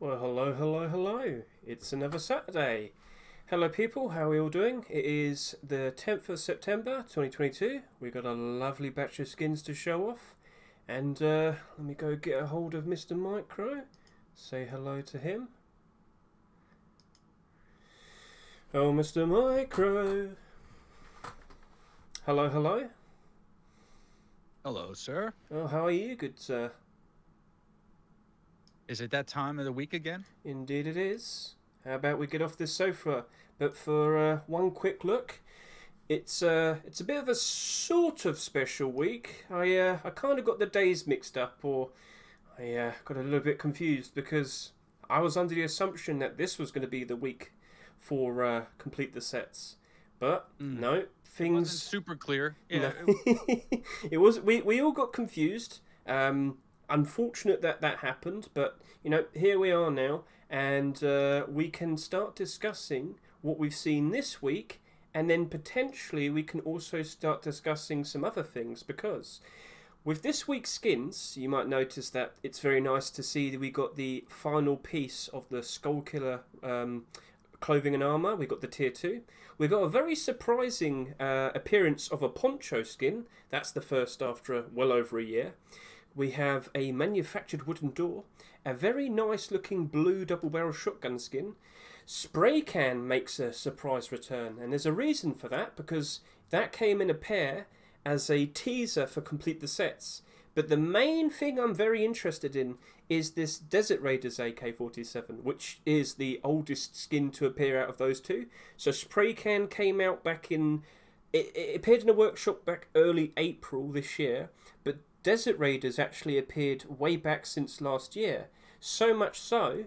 Well, hello, hello, hello. It's another Saturday. Hello, people. How are we all doing? It is the 10th of September 2022. We've got a lovely batch of skins to show off. And let me go get a hold of Mr. Micro. Say hello to him. Oh, Mr. Micro. Hello, hello. Hello, sir. Oh, how are you, good sir? Is it that time of the week again? Indeed it is. How about we get off this sofa? But for one quick look, it's a bit of a sort of special week. I kind of got the days mixed up, or I got a little bit confused because I was under the assumption that this was going to be the week for complete the sets, but no, things It wasn't super clear. Yeah, no. It was. We all got confused. Unfortunate that happened, but you know, here we are now, and we can start discussing what we've seen this week, and then potentially we can also start discussing some other things, because with this week's skins, you might notice that it's very nice to see that we got the final piece of the Skullkiller clothing and armour. We got the tier 2. We got a very surprising appearance of a Poncho skin. That's the first after well over a year. We have a manufactured wooden door, a very nice looking blue double barrel shotgun skin. Spraycan makes a surprise return, and there's a reason for that, because that came in a pair as a teaser for complete the sets. But the main thing I'm very interested in is this Desert Raiders AK47, which is the oldest skin to appear out of those two. So Spraycan came out back in... It appeared in a workshop back early April this year, but Desert Raiders actually appeared way back since last year. So much so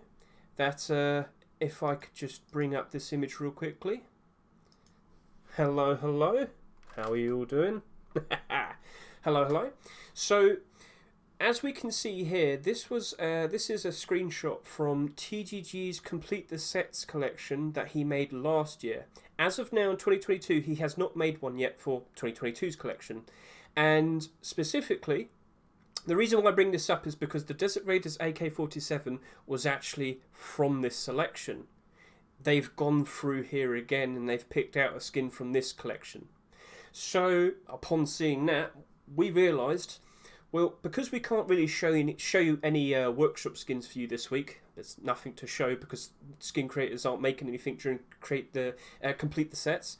that if I could just bring up this image real quickly. Hello, hello. How are you all doing? Hello, hello. So, as we can see here, this is a screenshot from TGG's Complete the Sets collection that he made last year. As of now in 2022, he has not made one yet for 2022's collection. And specifically, the reason why I bring this up is because the Desert Raiders AK47 was actually from this selection. They've gone through here again and they've picked out a skin from this collection. So, upon seeing that, we realised, well, because we can't really show you any workshop skins for you this week, there's nothing to show because skin creators aren't making anything during complete the sets,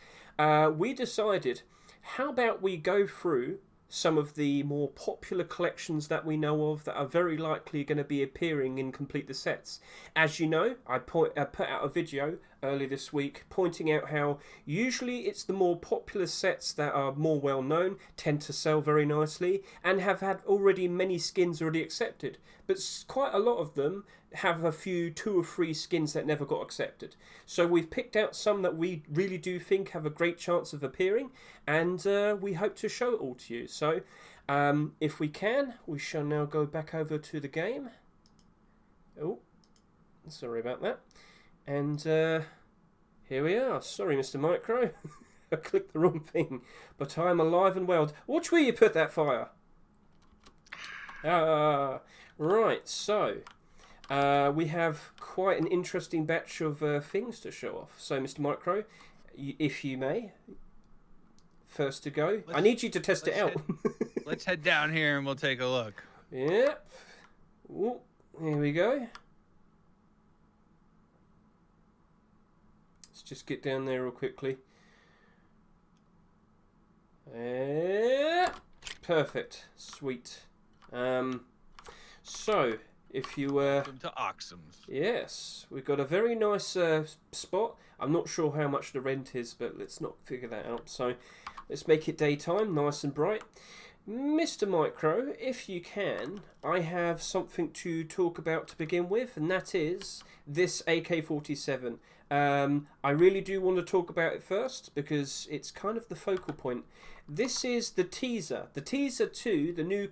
we decided, how about we go through some of the more popular collections that we know of that are very likely going to be appearing in complete the sets. As you know, I put out a video earlier this week pointing out how usually it's the more popular sets that are more well known, tend to sell very nicely, and have had already many skins already accepted. But quite a lot of them have a few 2 or 3 skins that never got accepted. So we've picked out some that we really do think have a great chance of appearing, and we hope to show it all to you. So if we can, we shall now go back over to the game. Oh, sorry about that. And here we are. Sorry, Mr. Micro. I clicked the wrong thing. But I am alive and well. Watch where you put that fire. Right, so we have quite an interesting batch of things to show off. So, Mr. Micro, if you may, first to go. I need you to test it out. Let's head down here and we'll take a look. Yep. Ooh, here we go. Let's just get down there real quickly. Perfect. Sweet. So, if you Welcome to Oxums. yes, we've got a very nice spot. I'm not sure how much the rent is, but let's not figure that out. So, let's make it daytime, nice and bright. Mr. Micro, if you can, I have something to talk about to begin with, and that is this AK47. I really do want to talk about it first because it's kind of the focal point. This is the teaser to the new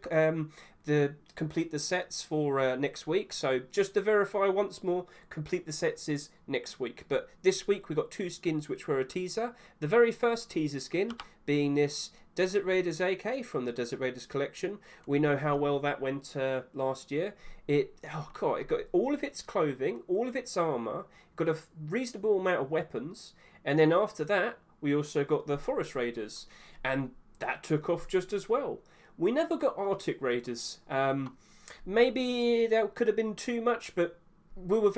the complete the sets for next week. So just to verify once more, complete the sets is next week. But this week we got 2 skins which were a teaser. The very first teaser skin being this Desert Raiders AK from the Desert Raiders collection. We know how well that went last year. It got all of its clothing, all of its armor, got a reasonable amount of weapons, and then after that, we also got the Forest Raiders, and that took off just as well. We never got Arctic Raiders. Maybe that could have been too much, but we were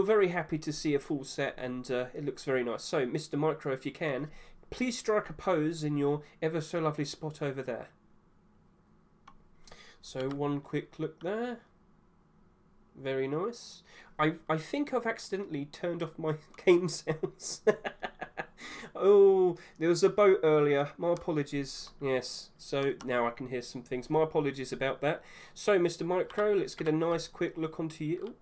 very happy to see a full set, and it looks very nice. So, Mr. Micro, if you can, please strike a pose in your ever so lovely spot over there. So one quick look there. Very nice. I think I've accidentally turned off my game sounds. Oh, there was a boat earlier. My apologies. Yes, so now I can hear some things. My apologies about that. So, Mr. Micro, let's get a nice quick look onto you. Ooh.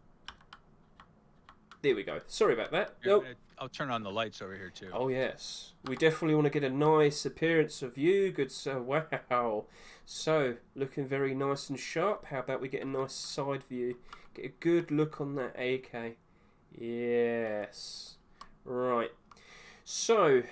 There we go. Sorry about that. Nope. I'll turn on the lights over here too. Oh yes, we definitely want to get a nice appearance of you, good sir. Wow. So, looking very nice and sharp. How about we get a nice side view? Get a good look on that AK. Yes. Right. So,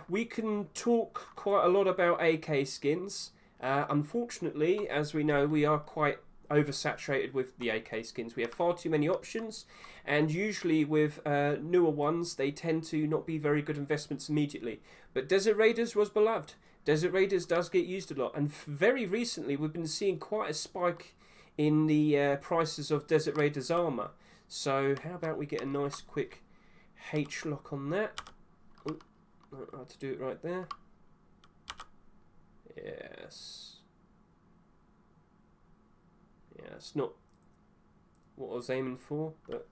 we can talk quite a lot about AK skins. Unfortunately, as we know, we are quite oversaturated with the AK skins. We have far too many options, and usually with newer ones, they tend to not be very good investments immediately. But Desert Raiders was beloved. Desert Raiders does get used a lot, and very recently we've been seeing quite a spike in the prices of Desert Raiders armor. So how about we get a nice quick H lock on that? Oh, I had to do it right there. Yes. Yeah, it's not what I was aiming for, but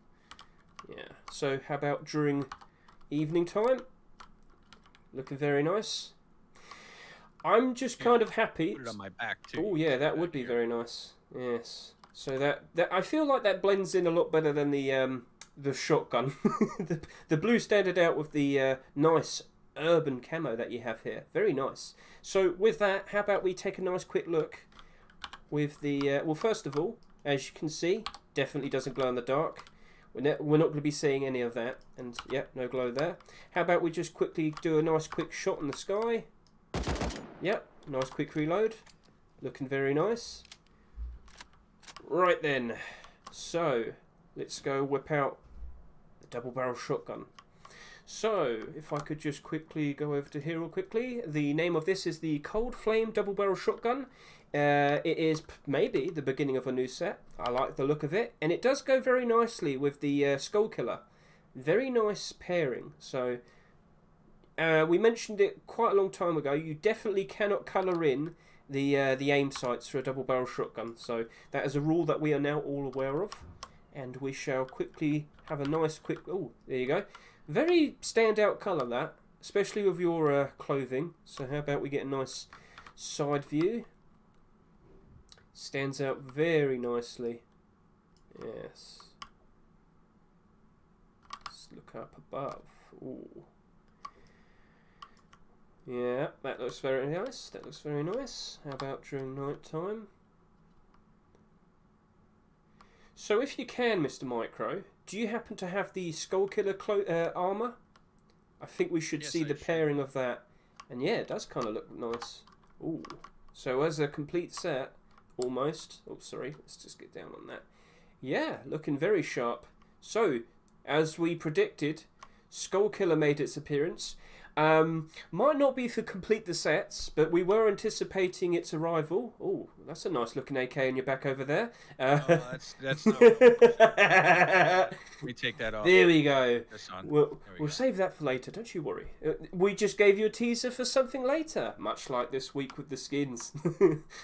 yeah. So how about during evening time? Looking very nice. I'm just kind of happy. Put it on my back too. Oh yeah, that would be very nice. Yes. So that I feel like that blends in a lot better than the shotgun. the blue standard out with the nice urban camo that you have here. Very nice. So with that, how about we take a nice quick look with the well, first of all, as you can see, definitely doesn't glow in the dark. We're not going to be seeing any of that, and yeah, no glow there. How about we just quickly do a nice quick shot in the sky? Yep, nice quick reload. Looking very nice. Right then, so let's go whip out the double barrel shotgun. So, if I could just quickly go over to here real quickly. The name of this is the Cold Flame double barrel shotgun. It is maybe the beginning of a new set. I like the look of it, and it does go very nicely with the Skullkiller. Very nice pairing. So, we mentioned it quite a long time ago. You definitely cannot colour in the aim sights for a double barrel shotgun. So that is a rule that we are now all aware of, and we shall quickly have a nice quick. Oh, there you go. Very standout colour that, especially with your clothing. So how about we get a nice side view? Stands out very nicely. Yes. Let's look up above. Ooh. Yeah, that looks very nice. That looks very nice. How about during night time? So if you can, Mr. Micro, do you happen to have the Skullkiller armor? I think we should see the pairing of that. And yeah, it does kind of look nice. Ooh. So as a complete set, almost. Oh, sorry. Let's just get down on that. Yeah, looking very sharp. So, as we predicted, Skullkiller made its appearance. Might not be to complete the sets, but we were anticipating its arrival. Oh, that's a nice looking AK in your back over there. That's not. Let me take that off. There we go. We'll save that for later. Don't you worry. We just gave you a teaser for something later, much like this week with the skins.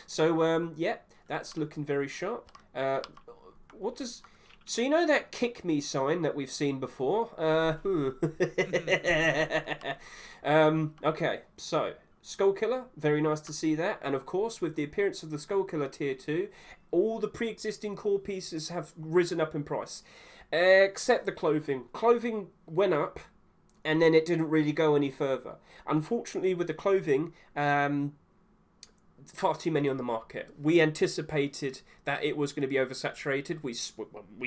So yeah, that's looking very sharp. What does? So you know that kick me sign that we've seen before? Okay, so Skullkiller, very nice to see that. And of course, with the appearance of the Skullkiller Tier 2, all the pre-existing core pieces have risen up in price. Except the clothing. Clothing went up, and then it didn't really go any further. Unfortunately, with the clothing, far too many on the market. We anticipated that it was going to be oversaturated. We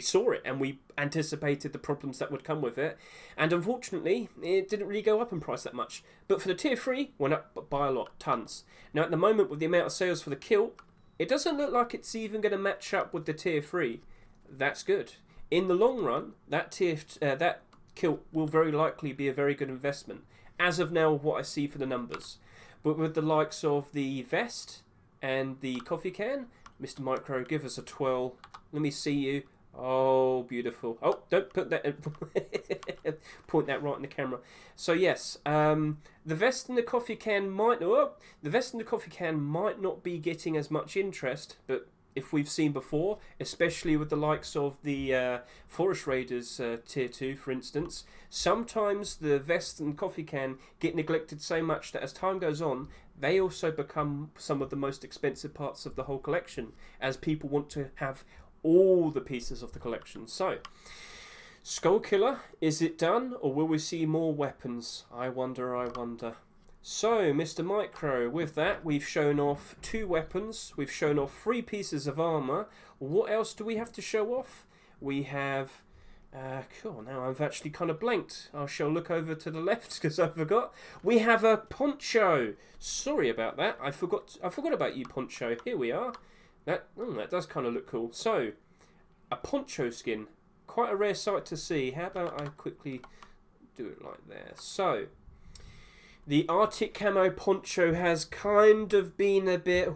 saw it, and we anticipated the problems that would come with it. And unfortunately, it didn't really go up in price that much. But for the tier 3, went up by a lot, tons. Now, at the moment, with the amount of sales for the kilt, it doesn't look like it's even going to match up with the tier 3. That's good. In the long run, that kilt will very likely be a very good investment. As of now, what I see for the numbers. But with the likes of the vest and the coffee can, Mr. Micro, give us a twirl. Let me see you. Oh, beautiful. Oh, don't put that... point that right in the camera. So, yes, the vest and the coffee can might... Oh, the vest and the coffee can might not be getting as much interest, but if we've seen before, especially with the likes of the Forest Raiders Tier 2, for instance, sometimes the vest and coffee can get neglected so much that as time goes on, they also become some of the most expensive parts of the whole collection, as people want to have all the pieces of the collection. So, Skullkiller, is it done, or will we see more weapons? I wonder, I wonder. So, Mr. Micro, with that, we've shown off 2 weapons. We've shown off 3 pieces of armour. What else do we have to show off? We have... cool, now I've actually kind of blanked. I shall look over to the left because I forgot. We have a Poncho. Sorry about that. I forgot about you, Poncho. Here we are. That does kind of look cool. So, a Poncho skin. Quite a rare sight to see. How about I quickly do it like there. So... the Arctic Camo Poncho has kind of been a bit...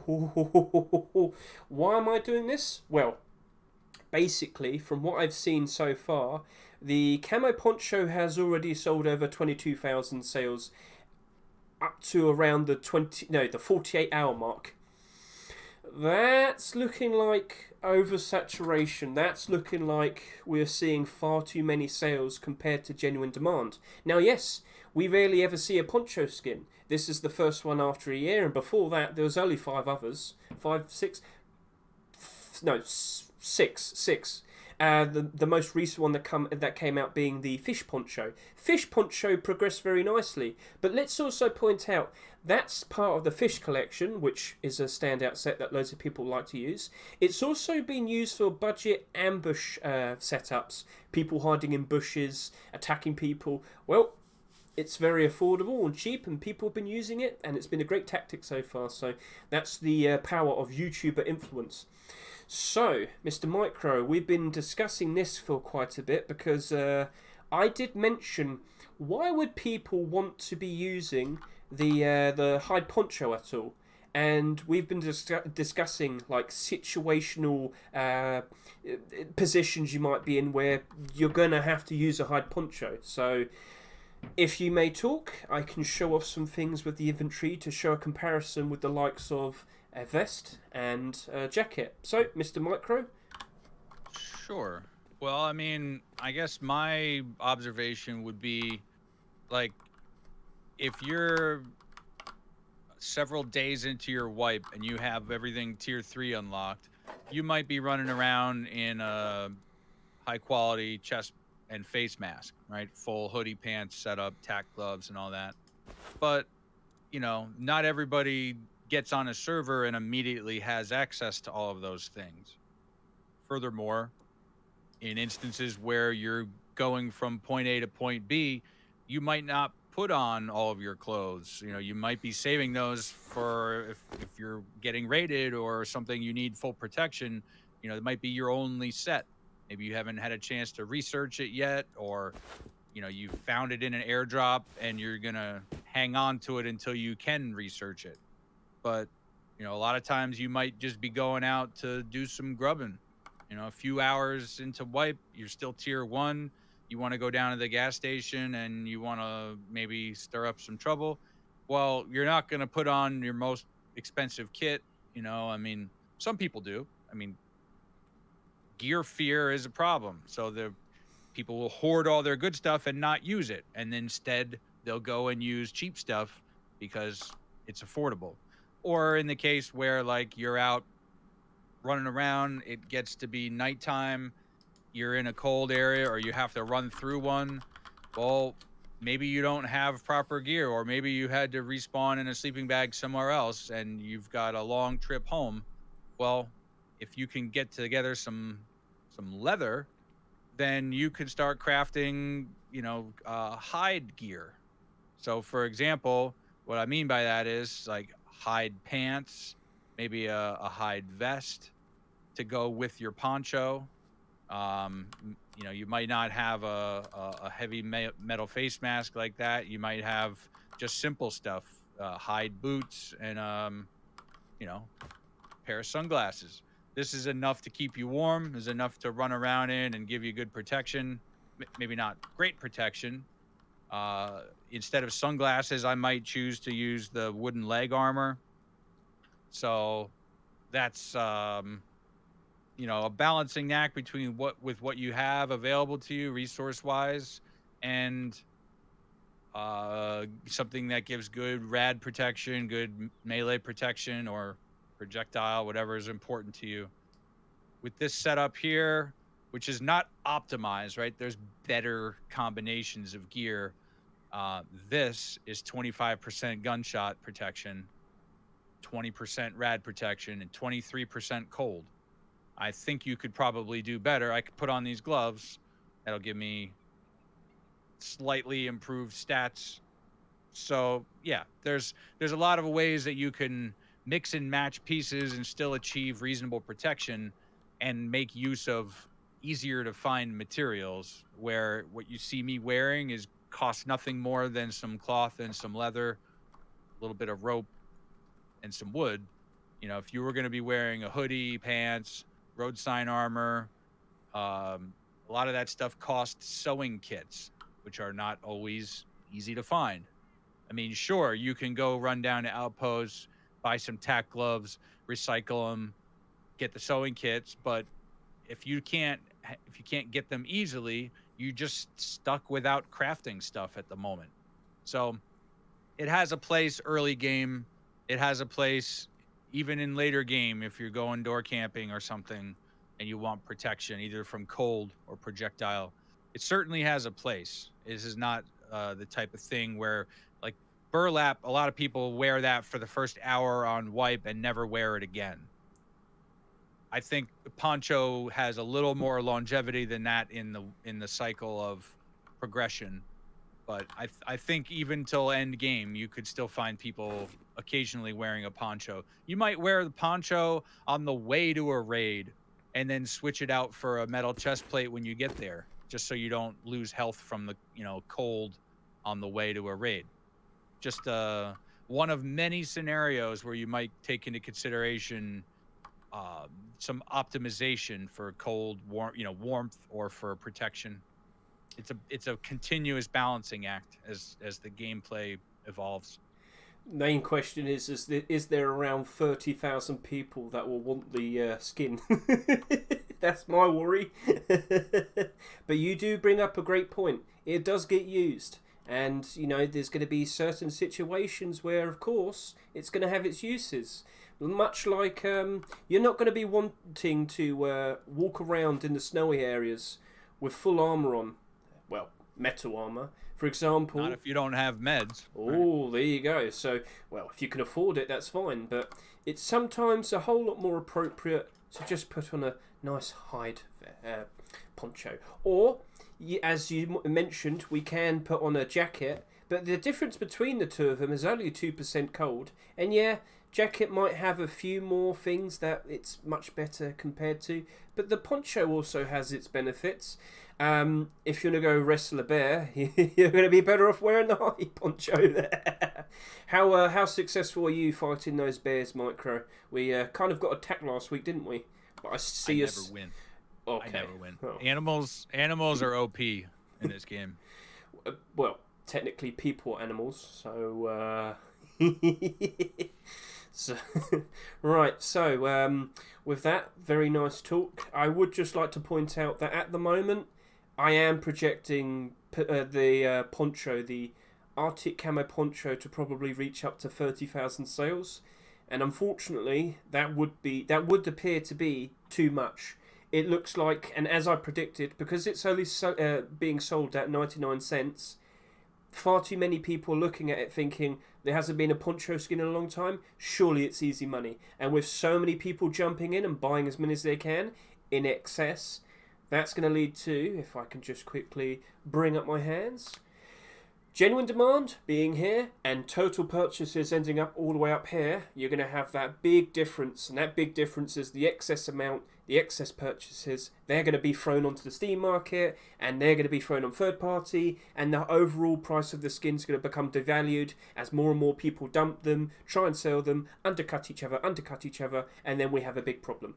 Why am I doing this? Well, basically, from what I've seen so far, the Camo Poncho has already sold over 22,000 sales up to around the 48-hour mark. That's looking like oversaturation. That's looking like we're seeing far too many sales compared to genuine demand. Now, yes... we rarely ever see a Poncho skin. This is the first one after a year, and before that, there was only 5 others. 5, 6? No, 6. The most recent one that came out being the Fish Poncho. Fish Poncho progressed very nicely, but let's also point out that's part of the Fish collection, which is a standout set that loads of people like to use. It's also been used for budget ambush setups, people hiding in bushes, attacking people. Well, it's very affordable and cheap, and people have been using it, and it's been a great tactic so far. So that's the power of YouTuber influence. So, Mr. Micro, we've been discussing this for quite a bit because I did mention, why would people want to be using the hide poncho at all? And we've been discussing like situational positions you might be in where you're going to have to use a hide poncho. So, if you may talk, I can show off some things with the inventory to show a comparison with the likes of a vest and a jacket. So, Mr. Micro? Sure. Well, I mean, I guess my observation would be, like, if you're several days into your wipe and you have everything tier 3 unlocked, you might be running around in a high-quality chest and face mask, right? Full hoodie pants setup, tack gloves, and all that. But, you know, not everybody gets on a server and immediately has access to all of those things. Furthermore, in instances where you're going from point A to point B, you might not put on all of your clothes. You know, you might be saving those for if you're getting raided or something, you need full protection. You know, it might be your only set. Maybe you haven't had a chance to research it yet, or, you know, you found it in an airdrop and you're going to hang on to it until you can research it. But, you know, a lot of times you might just be going out to do some grubbing. You know, a few hours into wipe, you're still tier 1. You want to go down to the gas station and you want to maybe stir up some trouble. Well, you're not going to put on your most expensive kit. You know, I mean, some people do. I mean, gear fear is a problem. So the people will hoard all their good stuff and not use it. And instead they'll go and use cheap stuff because it's affordable. Or in the case where, like, you're out running around, it gets to be nighttime, you're in a cold area or you have to run through one. Well, maybe you don't have proper gear, or maybe you had to respawn in a sleeping bag somewhere else and you've got a long trip home. Well, if you can get together some leather, then you can start crafting, hide gear. So for example, what I mean by that is like hide pants, maybe a hide vest to go with your poncho. You might not have a heavy metal face mask like that. You might have just simple stuff, hide boots and pair of sunglasses. This is enough to keep you warm. Is enough to run around in and give you good protection. Maybe not great protection. Instead of sunglasses, I might choose to use the wooden leg armor. So that's a balancing act between what you have available to you resource wise and something that gives good rad protection, good melee protection, or projectile, whatever is important to you. With this setup here, which is not optimized, right? There's better combinations of gear. This is 25% gunshot protection, 20% rad protection, and 23% cold. I think you could probably do better. I could put on these gloves. That'll give me slightly improved stats. So yeah, there's a lot of ways that you can mix and match pieces and still achieve reasonable protection and make use of easier to find materials, where what you see me wearing is cost nothing more than some cloth and some leather, a little bit of rope and some wood. If you were going to be wearing a hoodie, pants, road sign armor, a lot of that stuff costs sewing kits, which are not always easy to find. I mean, sure, you can go run down to Outposts, buy some tack gloves, recycle them, get the sewing kits, but if you can't get them easily, you just stuck without crafting stuff at the moment. So it has a place early game. It has a place even in later game if you're going door camping or something and you want protection either from cold or projectile. It certainly has a place. This is not the type of thing where, like, burlap, a lot of people wear that for the first hour on wipe and never wear it again. I think Poncho has a little more longevity than that in the cycle of progression. But I think even till end game, you could still find people occasionally wearing a poncho. You might wear the poncho on the way to a raid and then switch it out for a metal chest plate when you get there, just so you don't lose health from the cold on the way to a raid. Just one of many scenarios where you might take into consideration some optimization for cold, warmth, or for protection. It's a continuous balancing act as the gameplay evolves. Main question is there around 30,000 people that will want the skin? That's my worry. But you do bring up a great point. It does get used. And, there's going to be certain situations where, of course, it's going to have its uses. Much like you're not going to be wanting to walk around in the snowy areas with full armour on. Well, metal armour, for example. Not if you don't have meds. Oh, right. There you go. So, well, if you can afford it, that's fine. But it's sometimes a whole lot more appropriate to just put on a nice hide poncho. Or, as you mentioned, we can put on a jacket. But the difference between the two of them is only 2% cold. And yeah, jacket might have a few more things that it's much better compared to. But the poncho also has its benefits. If you're going to go wrestle a bear, you're going to be better off wearing the high poncho there. How successful are you fighting those bears, Micro? We kind of got attacked last week, didn't we? But I never win. Okay. I never win. Oh. Animals are OP in this game. Well, technically people are animals, so... So, right, so with that very nice talk, I would just like to point out that at the moment I am projecting the poncho, the Arctic Camo poncho, to probably reach up to 30,000 sales, and unfortunately that would appear to be too much. It looks like, and as I predicted, because it's only being sold at 99 cents, far too many people looking at it thinking there hasn't been a Poncho skin in a long time. Surely it's easy money. And with so many people jumping in and buying as many as they can in excess, that's going to lead to, if I can just quickly bring up my hands, genuine demand being here and total purchases ending up all the way up here. You're going to have that big difference, and that big difference is the excess amount, the excess purchases. They're going to be thrown onto the Steam market, and they're going to be thrown on third party, and the overall price of the skin's going to become devalued as more and more people dump them, try and sell them, undercut each other, and then we have a big problem.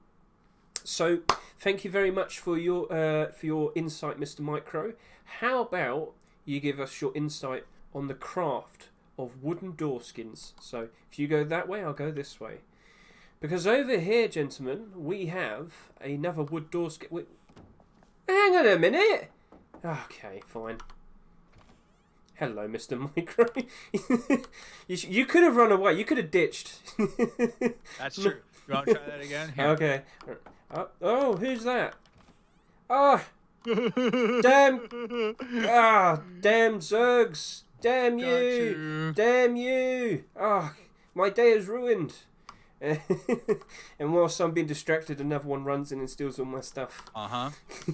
So, thank you very much for your insight, Mr. Micro. How about you give us your insight on the craft of wooden door skins? So, if you go that way, I'll go this way. Because over here, gentlemen, we have another wood door skin. Wait, hang on a minute. Okay, fine. Hello, Mr. Micro. You could have run away. You could have ditched. That's true. You want to try that again? Here. Okay. Oh, who's that? Ah, damn! Damn Zergs! Damn you! Damn you! Ah, my day is ruined. And whilst I'm being distracted, another one runs in and steals all my stuff.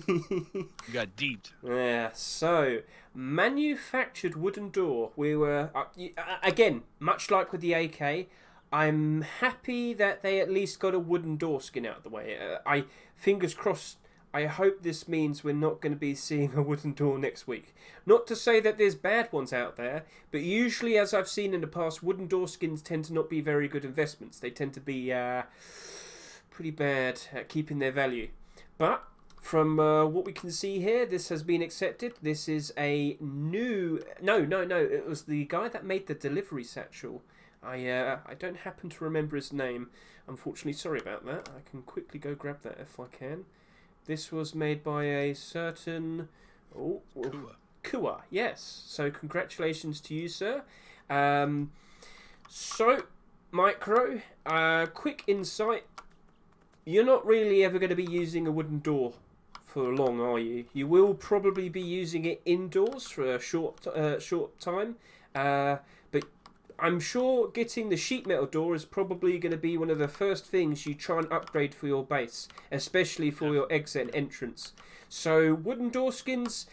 You got deeped. Yeah. So, manufactured wooden door. We were again, much like with the AK. I'm happy that they at least got a wooden door skin out of the way. Fingers crossed, I hope this means we're not going to be seeing a wooden door next week. Not to say that there's bad ones out there, but usually, as I've seen in the past, wooden door skins tend to not be very good investments. They tend to be pretty bad at keeping their value. But from what we can see here, this has been accepted. This is a new... No. It was the guy that made the delivery satchel. I don't happen to remember his name. Unfortunately, sorry about that. I can quickly go grab that if I can. This was made by a certain... Kua, yes. So congratulations to you, sir. So, Micro, quick insight. You're not really ever going to be using a wooden door for long, are you? You will probably be using it indoors for a short time. But I'm sure getting the sheet metal door is probably going to be one of the first things you try and upgrade for your base, especially for your exit and entrance. So wooden door skins,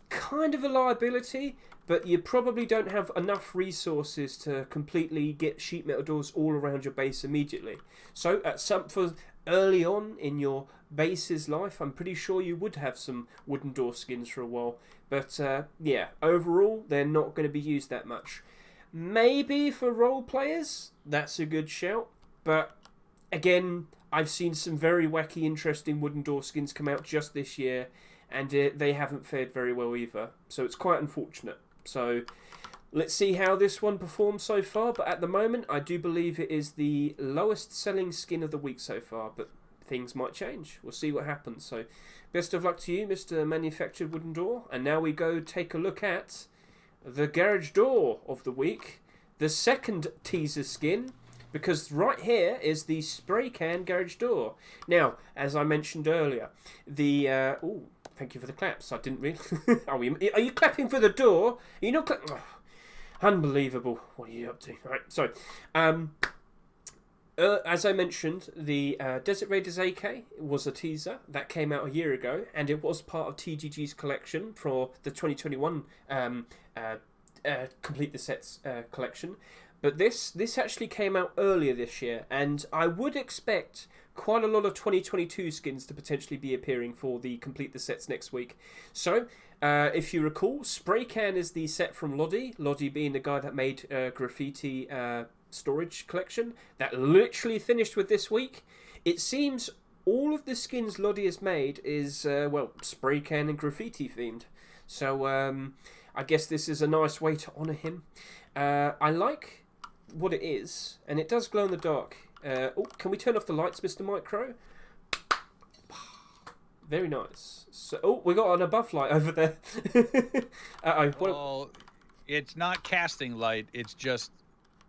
kind of a liability, but you probably don't have enough resources to completely get sheet metal doors all around your base immediately. So for early on in your base's life, I'm pretty sure you would have some wooden door skins for a while. But yeah, overall, they're not going to be used that much. Maybe for role players, that's a good shout. But again, I've seen some very wacky, interesting wooden door skins come out just this year, and they haven't fared very well either. So it's quite unfortunate. So let's see how this one performs so far. But at the moment, I do believe it is the lowest selling skin of the week so far. But things might change. We'll see what happens. So best of luck to you, Mr. Manufactured Wooden Door. And now we go take a look at the garage door of the week, the second teaser skin, because right here is the Spraycan garage door. Now, as I mentioned earlier, the thank you for the claps. I didn't really. Are you clapping for the door? Are you not clapping? Oh, unbelievable. What are you up to? Right. So, as I mentioned, the Desert Raiders AK was a teaser that came out a year ago, and it was part of TGG's collection for the 2021 Complete the Sets collection. But this actually came out earlier this year, and I would expect quite a lot of 2022 skins to potentially be appearing for the Complete the Sets next week. So, if you recall, Spraycan is the set from Lodi. Lodi being the guy that made Graffiti Storage Collection that literally finished with this week. It seems all of the skins Lodi has made is well, Spraycan and Graffiti themed. So I guess this is a nice way to honour him. I like what it is, and it does glow in the dark. Can we turn off the lights, Mr. Micro? Very nice. So, we got an above light over there. Well, it's not casting light, it's just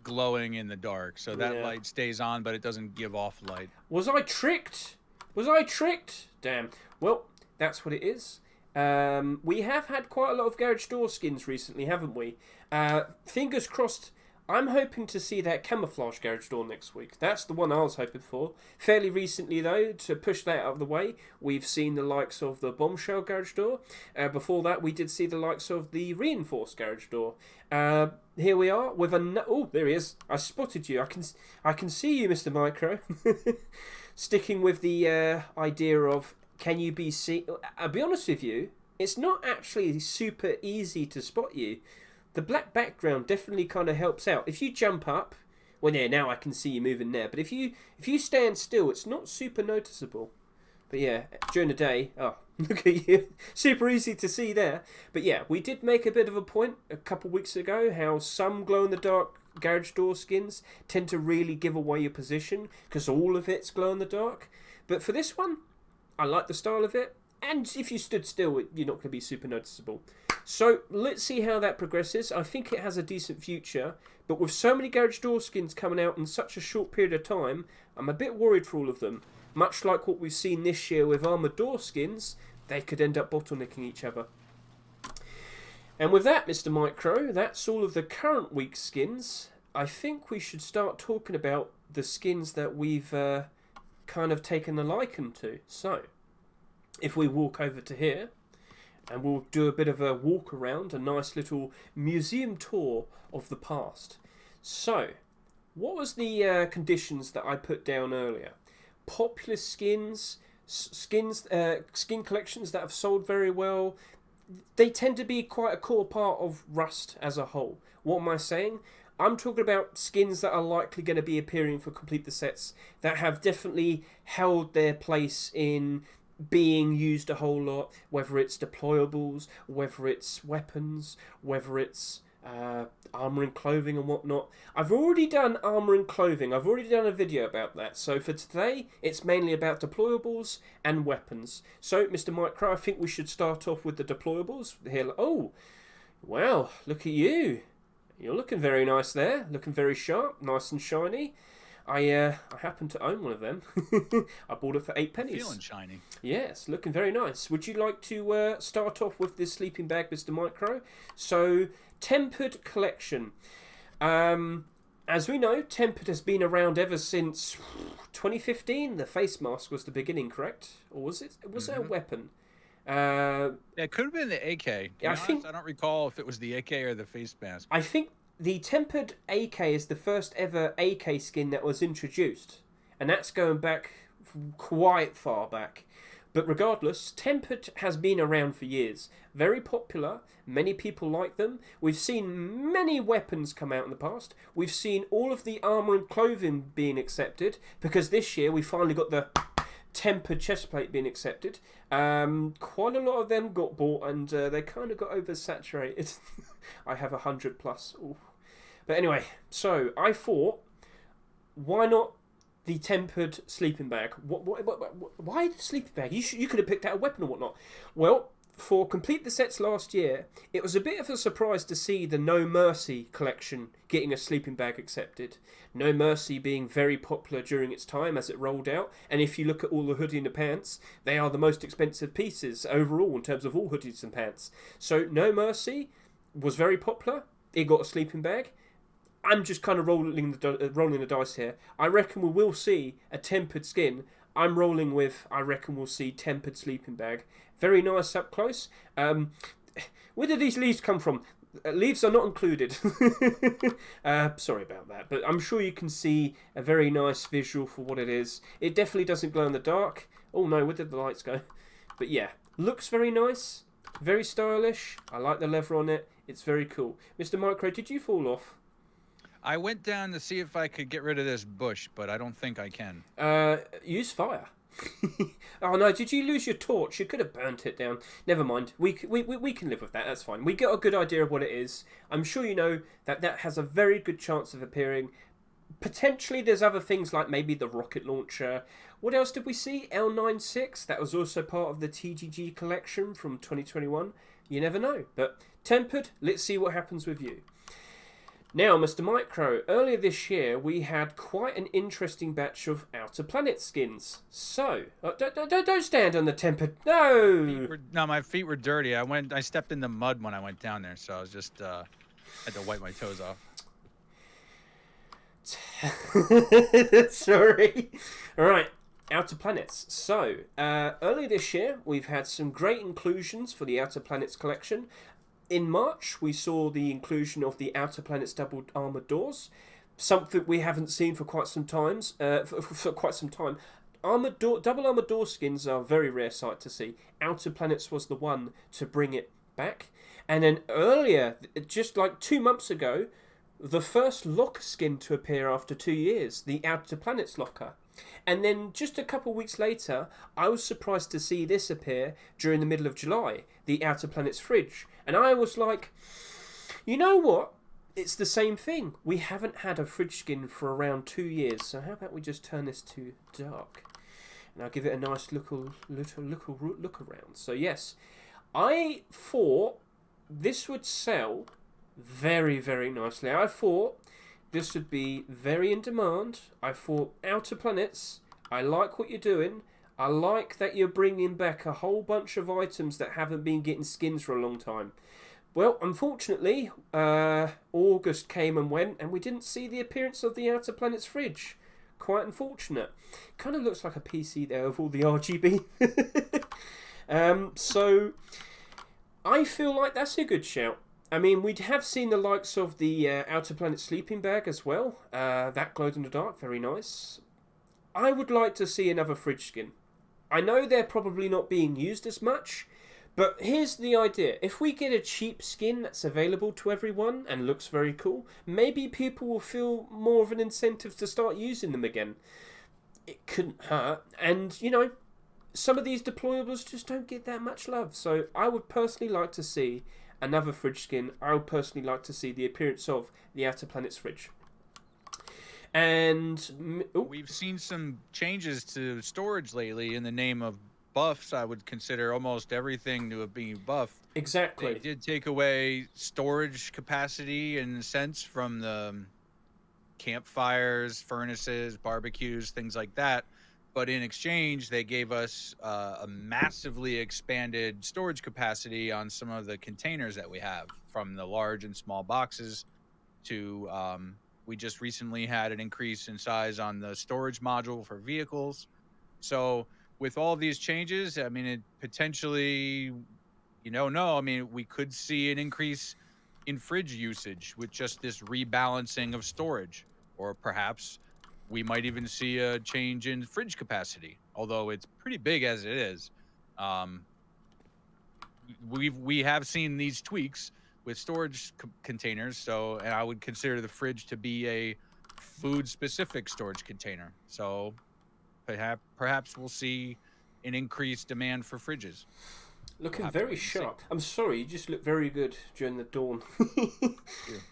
glowing in the dark. So that light stays on, but it doesn't give off light. Was I tricked? Was I tricked? Damn. Well, that's what it is. We have had quite a lot of garage door skins recently, haven't we? Fingers crossed. I'm hoping to see that camouflage garage door next week. That's the one I was hoping for. Fairly recently, though, to push that out of the way, we've seen the likes of the bombshell garage door. Before that, we did see the likes of the reinforced garage door. Here we are with oh, there he is. I spotted you. I can see you, Mr. Micro. Sticking with the idea of can you be seen? I'll be honest with you, it's not actually super easy to spot you. The black background definitely kind of helps out. If you jump up, well, yeah, now I can see you moving there. But if you stand still, it's not super noticeable. But yeah, during the day, oh, look at you, super easy to see there. But yeah, we did make a bit of a point a couple weeks ago how some glow-in-the-dark garage door skins tend to really give away your position because all of it's glow-in-the-dark. But for this one, I like the style of it. And if you stood still, you're not going to be super noticeable. So let's see how that progresses. I think it has a decent future, but with so many garage door skins coming out in such a short period of time, I'm a bit worried for all of them. Much like what we've seen this year with armoured door skins, they could end up bottlenecking each other. And with that, Mr. Micro, that's all of the current week's skins. I think we should start talking about the skins that we've kind of taken a liking to. So, if we walk over to here, and we'll do a bit of a walk around, a nice little museum tour of the past. So, what was the conditions that I put down earlier? Popular skins, skin collections that have sold very well. They tend to be quite a core part of Rust as a whole. What am I saying? I'm talking about skins that are likely going to be appearing for Complete the Sets, that have definitely held their place in being used a whole lot, whether it's deployables, whether it's weapons, whether it's armour and clothing and whatnot. I've already done armour and clothing. I've already done a video about that. So for today, it's mainly about deployables and weapons. So, Mr. Micro, I think we should start off with the deployables. Here, oh, wow, look at you. You're looking very nice there. Looking very sharp, nice and shiny. I happen to own one of them. I bought it for 8 pennies. Feeling shiny. Yes, looking very nice. Would you like to start off with this sleeping bag, Mr. Micro? So, Tempered Collection. As we know, Tempered has been around ever since 2015. The face mask was the beginning, correct? Or was it? Was it a weapon? Yeah, it could have been the AK. I think I don't recall if it was the AK or the face mask. I think the Tempered AK is the first ever AK skin that was introduced, and that's going back quite far back. But regardless, Tempered has been around for years. Very popular. Many people like them. We've seen many weapons come out in the past. We've seen all of the armour and clothing being accepted, because this year we finally got the Tempered chestplate being accepted. Quite a lot of them got bought, and they kind of got oversaturated. I have 100 plus. Ooh. But anyway, so I thought, why not the Tempered sleeping bag? Why the sleeping bag? You could have picked out a weapon or whatnot. Well, for Complete the Sets last year, it was a bit of a surprise to see the No Mercy collection getting a sleeping bag accepted. No Mercy being very popular during its time as it rolled out, and if you look at all the hoodie and the pants, they are the most expensive pieces overall in terms of all hoodies and pants. So No Mercy was very popular. It got a sleeping bag. I'm just kind of rolling the dice here. I reckon we will see a Tempered skin. I'm rolling with, I reckon we'll see Tempered sleeping bag. Very nice up close. Where did these leaves come from? Leaves are not included. Sorry about that, but I'm sure you can see a very nice visual for what it is. It definitely doesn't glow in the dark. Oh no, where did the lights go? But yeah, looks very nice. Very stylish. I like the leather on it. It's very cool. Mr. Micro, did you fall off? I went down to see if I could get rid of this bush, but I don't think I can. Use fire. Oh no, did you lose your torch? You could have burnt it down. Never mind. We can live with that. That's fine. We get a good idea of what it is. I'm sure you know that has a very good chance of appearing. Potentially there's other things like maybe the rocket launcher. What else did we see? L96. That was also part of the TGG collection from 2021. You never know. But Tempered, let's see what happens with you. Now, Mr. Micro, earlier this year we had quite an interesting batch of Outer Planet skins. So, don't stand on the temper. No! No, my feet were dirty. I stepped in the mud when I went down there, so I was just had to wipe my toes off. Sorry. Alright, Outer Planets. So, earlier this year, we've had some great inclusions for the Outer Planets collection. In March, we saw the inclusion of the Outer Planets double armored doors, something we haven't seen for quite some times. For quite some time. Double armored door skins are a very rare sight to see. Outer Planets was the one to bring it back. And then earlier, just like 2 months ago, the first locker skin to appear after 2 years, the Outer Planets locker. And then just a couple of weeks later, I was surprised to see this appear during the middle of July, the Outer Planets fridge. And I was like, you know what? It's the same thing. We haven't had a fridge skin for around 2 years, so how about we just turn this to dark? And I'll give it a nice look around. So yes, I thought this would sell very, very nicely. I thought this would be very in demand. I thought Outer Planets, I like what you're doing. I like that you're bringing back a whole bunch of items that haven't been getting skins for a long time. Well, unfortunately, August came and went, and we didn't see the appearance of the Outer Planets fridge. Quite unfortunate. Kind of looks like a PC there with all the RGB. So, I feel like that's a good shout. I mean, we have seen the likes of the Outer Planet sleeping bag as well. That glowed in the dark, very nice. I would like to see another fridge skin. I know they're probably not being used as much, but here's the idea. If we get a cheap skin that's available to everyone and looks very cool, maybe people will feel more of an incentive to start using them again. It couldn't hurt. And, you know, some of these deployables just don't get that much love. So I would personally like to see another fridge skin. I would personally like to see the appearance of the Outer Planets fridge. And we've seen some changes to storage lately in the name of buffs. I would consider almost everything to be buffed. Exactly. They did take away storage capacity in a sense from the campfires, furnaces, barbecues, things like that. But in exchange, they gave us a massively expanded storage capacity on some of the containers that we have, from the large and small boxes to we just recently had an increase in size on the storage module for vehicles. So with all these changes, I mean, it potentially, I mean, we could see an increase in fridge usage with just this rebalancing of storage, or perhaps we might even see a change in fridge capacity, although it's pretty big as it is. We have seen these tweaks with storage containers, and I would consider the fridge to be a food-specific storage container. So perhaps we'll see an increased demand for fridges. Looking very sharp. I'm sorry, you just look very good during the dawn.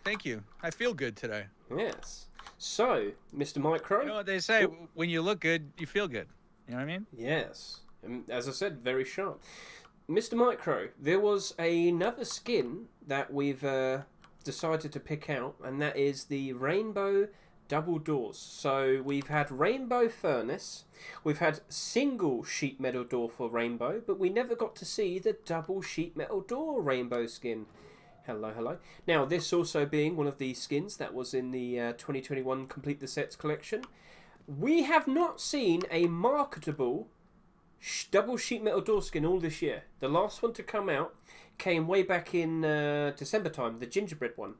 Thank you. I feel good today. Yes. So, Mr. Micro. You know what they say, when you look good, you feel good. You know what I mean? Yes. And as I said, very sharp. Mr. Micro, there was another skin that we've decided to pick out, and that is the Rainbow Double Doors. So we've had Rainbow Furnace, we've had single sheet metal door for Rainbow, but we never got to see the double sheet metal door Rainbow skin. Hello. Now, this also being one of the skins that was in the 2021 Complete the Sets collection. We have not seen a marketable double sheet metal door skin all this year. The last one to come out came way back in December time, the gingerbread one.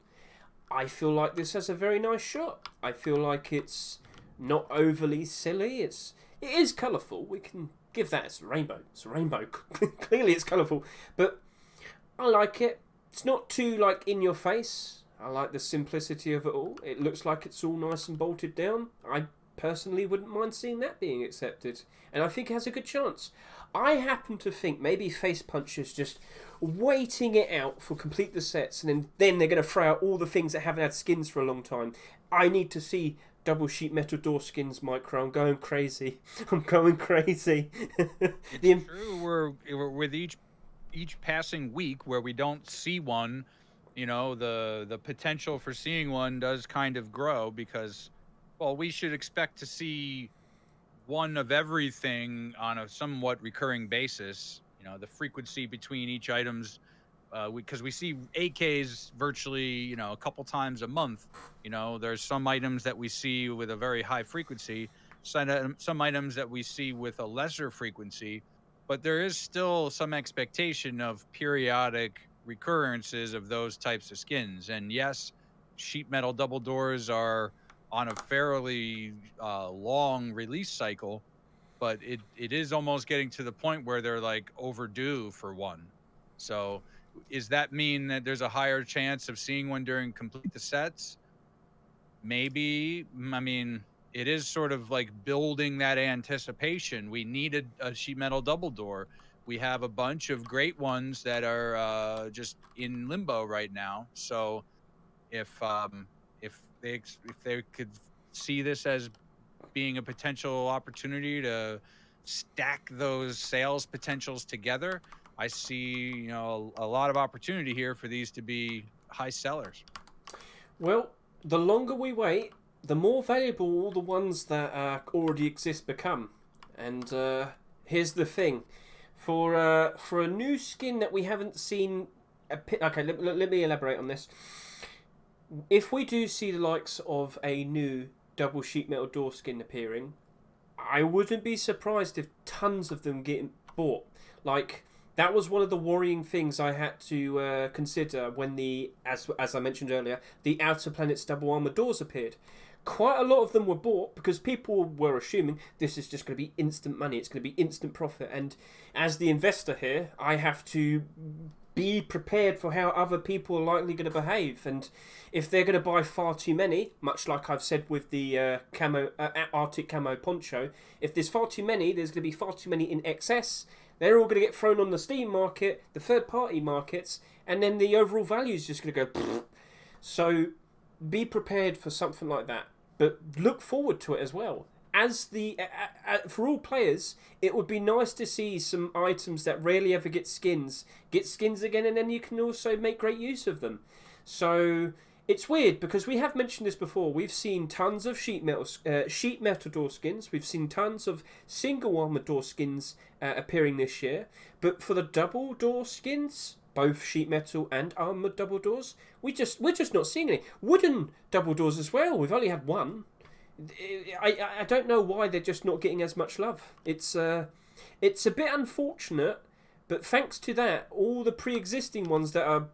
I feel like this has a very nice shot. I feel like it's not overly silly. It is colourful. We can give that. It's a rainbow. It's a rainbow. Clearly it's colourful. But I like it. It's not too in your face. I like the simplicity of it all. It looks like it's all nice and bolted down. I personally wouldn't mind seeing that being accepted. And I think it has a good chance. I happen to think maybe Face Puncher's just waiting it out for Complete the Sets, and then they're going to throw out all the things that haven't had skins for a long time. I need to see double sheet metal door skins, Micro. I'm going crazy. It's true. We're with each passing week where we don't see one, the potential for seeing one does kind of grow because, well, we should expect to see one of everything on a somewhat recurring basis. The frequency between each items, because we see AKs virtually, a couple times a month. There's some items that we see with a very high frequency, some items that we see with a lesser frequency, but there is still some expectation of periodic recurrences of those types of skins. And yes, sheet metal double doors are on a fairly long release cycle, but it is almost getting to the point where they're like overdue for one. So does that mean that there's a higher chance of seeing one during complete the sets? Maybe. I mean, it is sort of like building that anticipation. We needed a sheet metal double door. We have a bunch of great ones that are just in limbo right now. So if they could see this as being a potential opportunity to stack those sales potentials together, I see, a lot of opportunity here for these to be high sellers. Well, the longer we wait, the more valuable all the ones that already exist become. And here's the thing. For a new skin that we haven't seen... Okay, let me elaborate on this. If we do see the likes of a new double sheet metal door skin appearing, I wouldn't be surprised if tons of them get bought. Like, that was one of the worrying things I had to consider when as I mentioned earlier, the Outer Planets double armor doors appeared. Quite a lot of them were bought because people were assuming this is just going to be instant money, it's going to be instant profit. And as the investor here, I have to be prepared for how other people are likely going to behave. And if they're going to buy far too many, much like I've said with the camo Arctic Camo Poncho, if there's far too many, there's going to be far too many in excess. They're all going to get thrown on the Steam market, the third-party markets, and then the overall value is just going to go... Pfft. So be prepared for something like that. But look forward to it as well. As for all players, it would be nice to see some items that rarely ever get skins again, and then you can also make great use of them. So it's weird because we have mentioned this before. We've seen tons of sheet metal door skins. We've seen tons of single armor door skins appearing this year. But for the double door skins, both sheet metal and armored double doors, we're just not seeing any. Wooden double doors as well. We've only had one. I don't know why they're just not getting as much love. It's a bit unfortunate, but thanks to that, all the pre-existing ones that are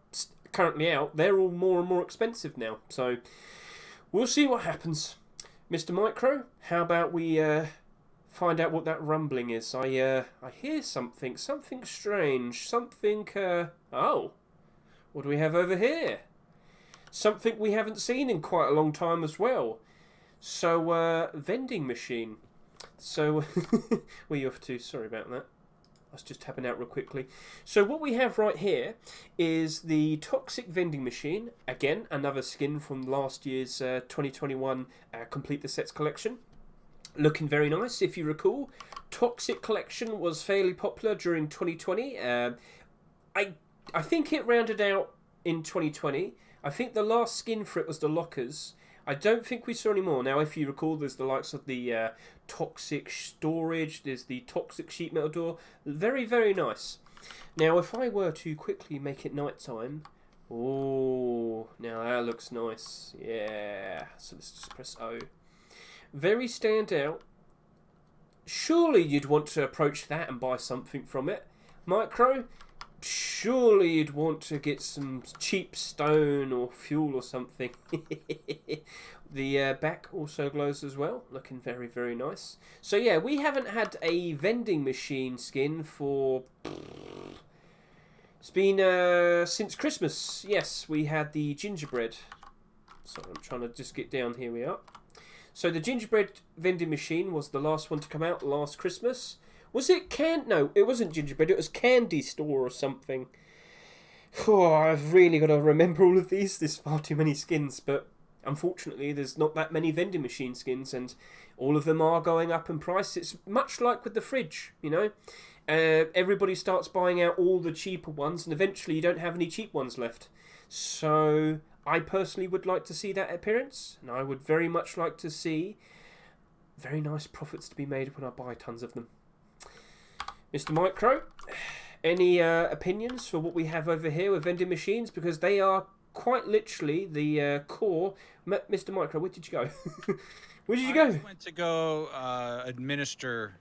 currently out, they're all more and more expensive now. So we'll see what happens. Mr. Micro, how about we find out what that rumbling is? I hear something strange, something. Oh, what do we have over here? Something we haven't seen in quite a long time as well. So, vending machine. So, where are you off to? Sorry about that. I was just tapping out real quickly. So what we have right here is the Toxic Vending Machine. Again, another skin from last year's 2021 Complete the Sets collection. Looking very nice, if you recall. Toxic collection was fairly popular during 2020. I think it rounded out in 2020. I think the last skin for it was the Lockers. I don't think we saw any more. Now, if you recall, there's the likes of the Toxic Storage, there's the Toxic Sheet Metal Door. Very, very nice. Now, if I were to quickly make it nighttime... Oh, now that looks nice. Yeah. So let's just press O. Very standout. Surely you'd want to approach that and buy something from it. Micro... Surely you'd want to get some cheap stone or fuel or something. The back also glows as well, looking very, very nice. So yeah, we haven't had a vending machine skin for... It's been since Christmas. Yes, we had the gingerbread. So I'm trying to just get down. Here we are. So the gingerbread vending machine was the last one to come out last Christmas. Was it No, it wasn't gingerbread. It was candy store or something. Oh, I've really got to remember all of these. There's far too many skins, but unfortunately, there's not that many vending machine skins, and all of them are going up in price. It's much like with the fridge, you know. Everybody starts buying out all the cheaper ones, and eventually you don't have any cheap ones left. So I personally would like to see that appearance, and I would very much like to see very nice profits to be made when I buy tons of them. Mr. Micro, any opinions for what we have over here with vending machines? Because they are quite literally the core. Mr. Micro, where did you go? Where did you go? I just went to go administer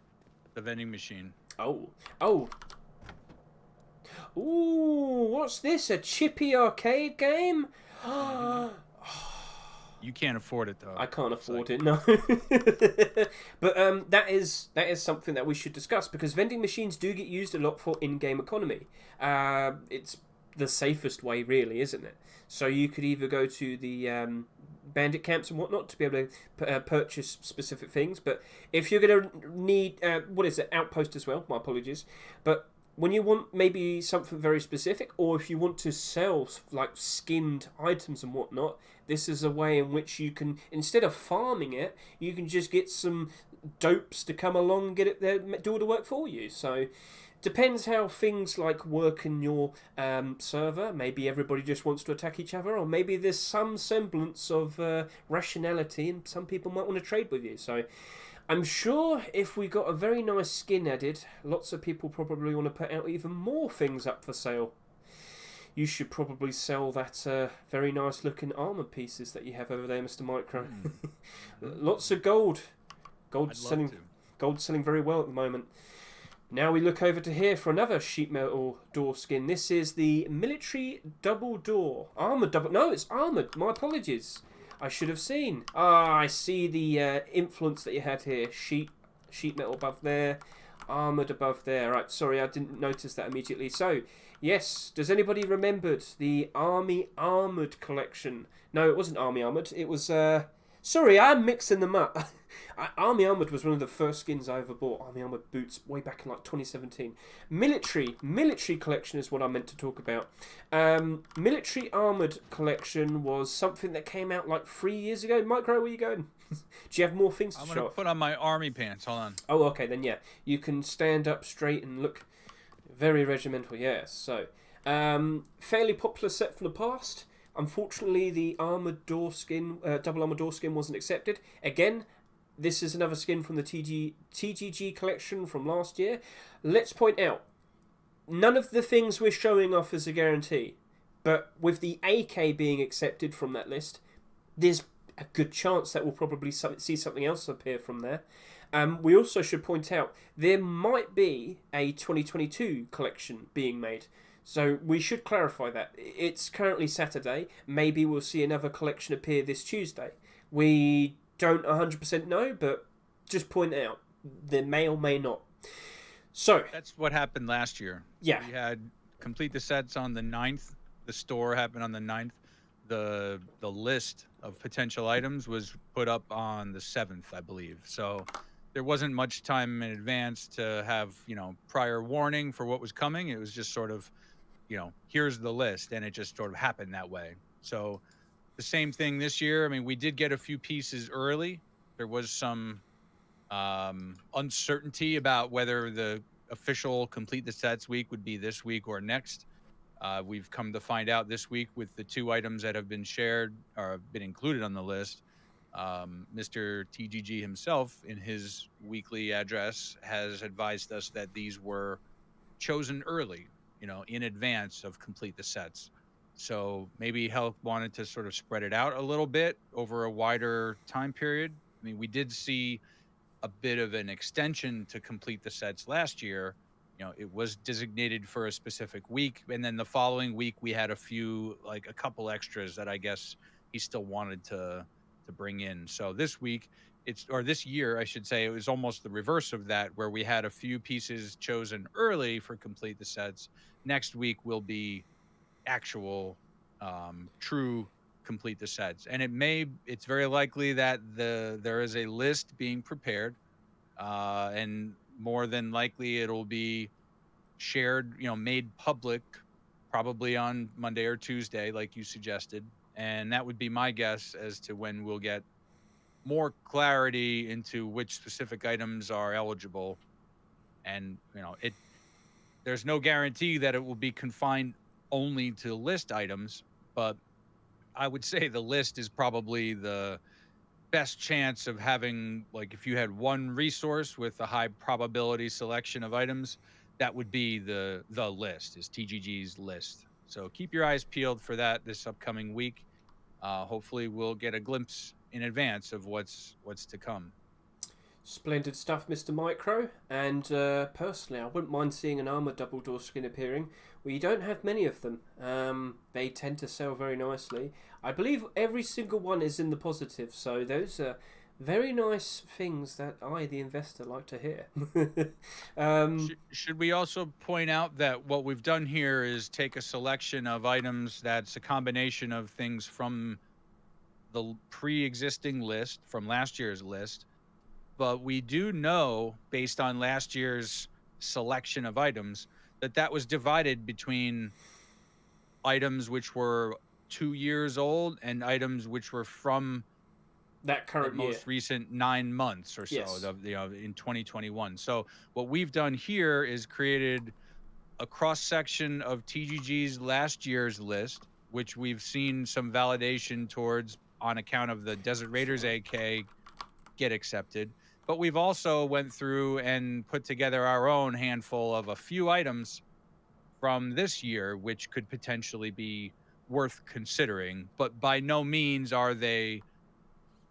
the vending machine. Oh. Ooh, what's this? A chippy arcade game? You can't afford it though. I can't afford it, no. But that is something that we should discuss, because vending machines do get used a lot for in-game economy. It's the safest way, really, isn't it? So you could either go to the bandit camps and whatnot to be able to purchase specific things, but if you're going to need outpost as well, my apologies, but when you want maybe something very specific, or if you want to sell like skinned items and whatnot, this is a way in which you can, instead of farming it, you can just get some dopes to come along and get it there, do all the work for you. So depends how things like work in your server. Maybe everybody just wants to attack each other, or maybe there's some semblance of rationality and some people might want to trade with you. So I'm sure if we got a very nice skin added, lots of people probably want to put out even more things up for sale. You should probably sell that very nice looking armor pieces that you have over there, Mr. Micro. Lots of gold. Gold's selling very well at the moment. Now we look over to here for another sheet metal door skin. This is the military double door. Armored double... No, it's armored. My apologies. I should have seen. I see the influence that you had here. Sheet metal above there. Armoured above there. Right, sorry, I didn't notice that immediately. So, yes, does anybody remembered the Army Armoured collection? No, it wasn't Army Armoured. It was... Sorry, I'm mixing them up. Army Armoured was one of the first skins I ever bought. Army Armoured boots way back in like 2017. Military collection is what I meant to talk about. Military Armoured collection was something that came out like 3 years ago. Micro, where are you going? Do you have more things to show? I'm going to put on my army pants. Hold on. Oh, okay, then yeah. You can stand up straight and look very regimental, yes. So, fairly popular set from the past. Unfortunately, the armoured door skin, double armoured door skin wasn't accepted. Again, this is another skin from the TGG collection from last year. Let's point out, none of the things we're showing off is a guarantee. But with the AK being accepted from that list, there's a good chance that we'll probably see something else appear from there. We also should point out, there might be a 2022 collection being made. So we should clarify that. It's currently Saturday. Maybe we'll see another collection appear this Tuesday. We don't 100% know, but just point out, there may or may not. So that's what happened last year. Yeah. We had complete the sets on the 9th. The store happened on the 9th. The list of potential items was put up on the 7th, I believe. So there wasn't much time in advance to have, prior warning for what was coming. It was just sort of, here's the list, and it just sort of happened that way. So the same thing this year. I mean, we did get a few pieces early. There was some uncertainty about whether the official complete the sets week would be this week or next. We've come to find out this week with the 2 items that have been shared or have been included on the list. Mr. TGG himself, in his weekly address, has advised us that these were chosen early, in advance of complete the sets. So maybe Help wanted to sort of spread it out a little bit over a wider time period. I mean, we did see a bit of an extension to complete the sets last year. It was designated for a specific week, and then the following week we had a couple extras that I guess he still wanted to bring in. So this year, I should say, it was almost the reverse of that, where we had a few pieces chosen early for complete the sets. Next week will be actual true complete the sets, and it's very likely that there is a list being prepared, and more than likely it'll be shared, made public probably on Monday or Tuesday, like you suggested. And that would be my guess as to when we'll get more clarity into which specific items are eligible. And, there's no guarantee that it will be confined only to list items. but I would say the list is probably the best chance of having, like, if you had one resource with a high probability selection of items, that would be the list, is TGG's list. So keep your eyes peeled for that this upcoming week. Hopefully we'll get a glimpse in advance of what's to come. Splendid stuff, Mr. Micro. And personally, I wouldn't mind seeing an armor double door skin appearing. We don't have many of them. They tend to sell very nicely. I believe every single one is in the positive, so those are very nice things that I, the investor, like to hear. Should we also point out that what we've done here is take a selection of items that's a combination of things from the pre-existing list, from last year's list, but we do know, based on last year's selection of items, that was divided between items which were 2 years old and items which were from that current the most recent 9 months or so, yes, in 2021. So what we've done here is created a cross section of TGG's last year's list, which we've seen some validation towards on account of the Desert Raiders AK get accepted. But we've also went through and put together our own handful of a few items from this year, which could potentially be worth considering. But by no means are they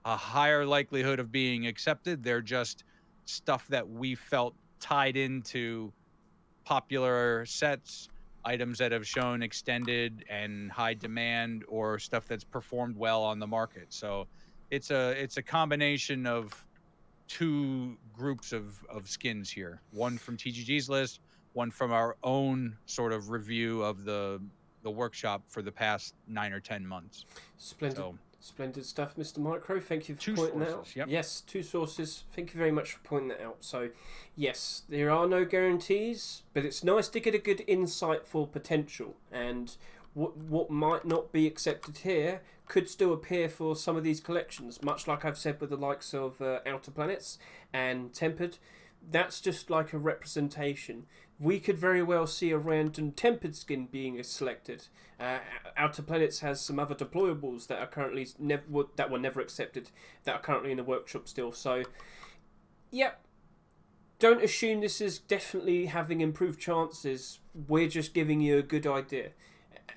a higher likelihood of being accepted. They're just stuff that we felt tied into popular sets, items that have shown extended and high demand, or stuff that's performed well on the market. So it's a combination of two groups of skins here. One from TGG's list, one from our own sort of review of the workshop for the past 9 or 10 months. Splendid. So, splendid stuff, Mr. Micro. Thank you for two pointing that sources, out. yep. Yes, two sources. Thank you very much for pointing that out. So, yes, there are no guarantees, but it's nice to get a good insight for potential. And what might not be accepted here could still appear for some of these collections, much like I've said with the likes of Outer Planets and Tempered. That's just like a representation. We could very well see a random Tempered skin being selected. Outer Planets has some other deployables that are currently that were never accepted, that are currently in the workshop still. So, yep. Don't assume this is definitely having improved chances. We're just giving you a good idea.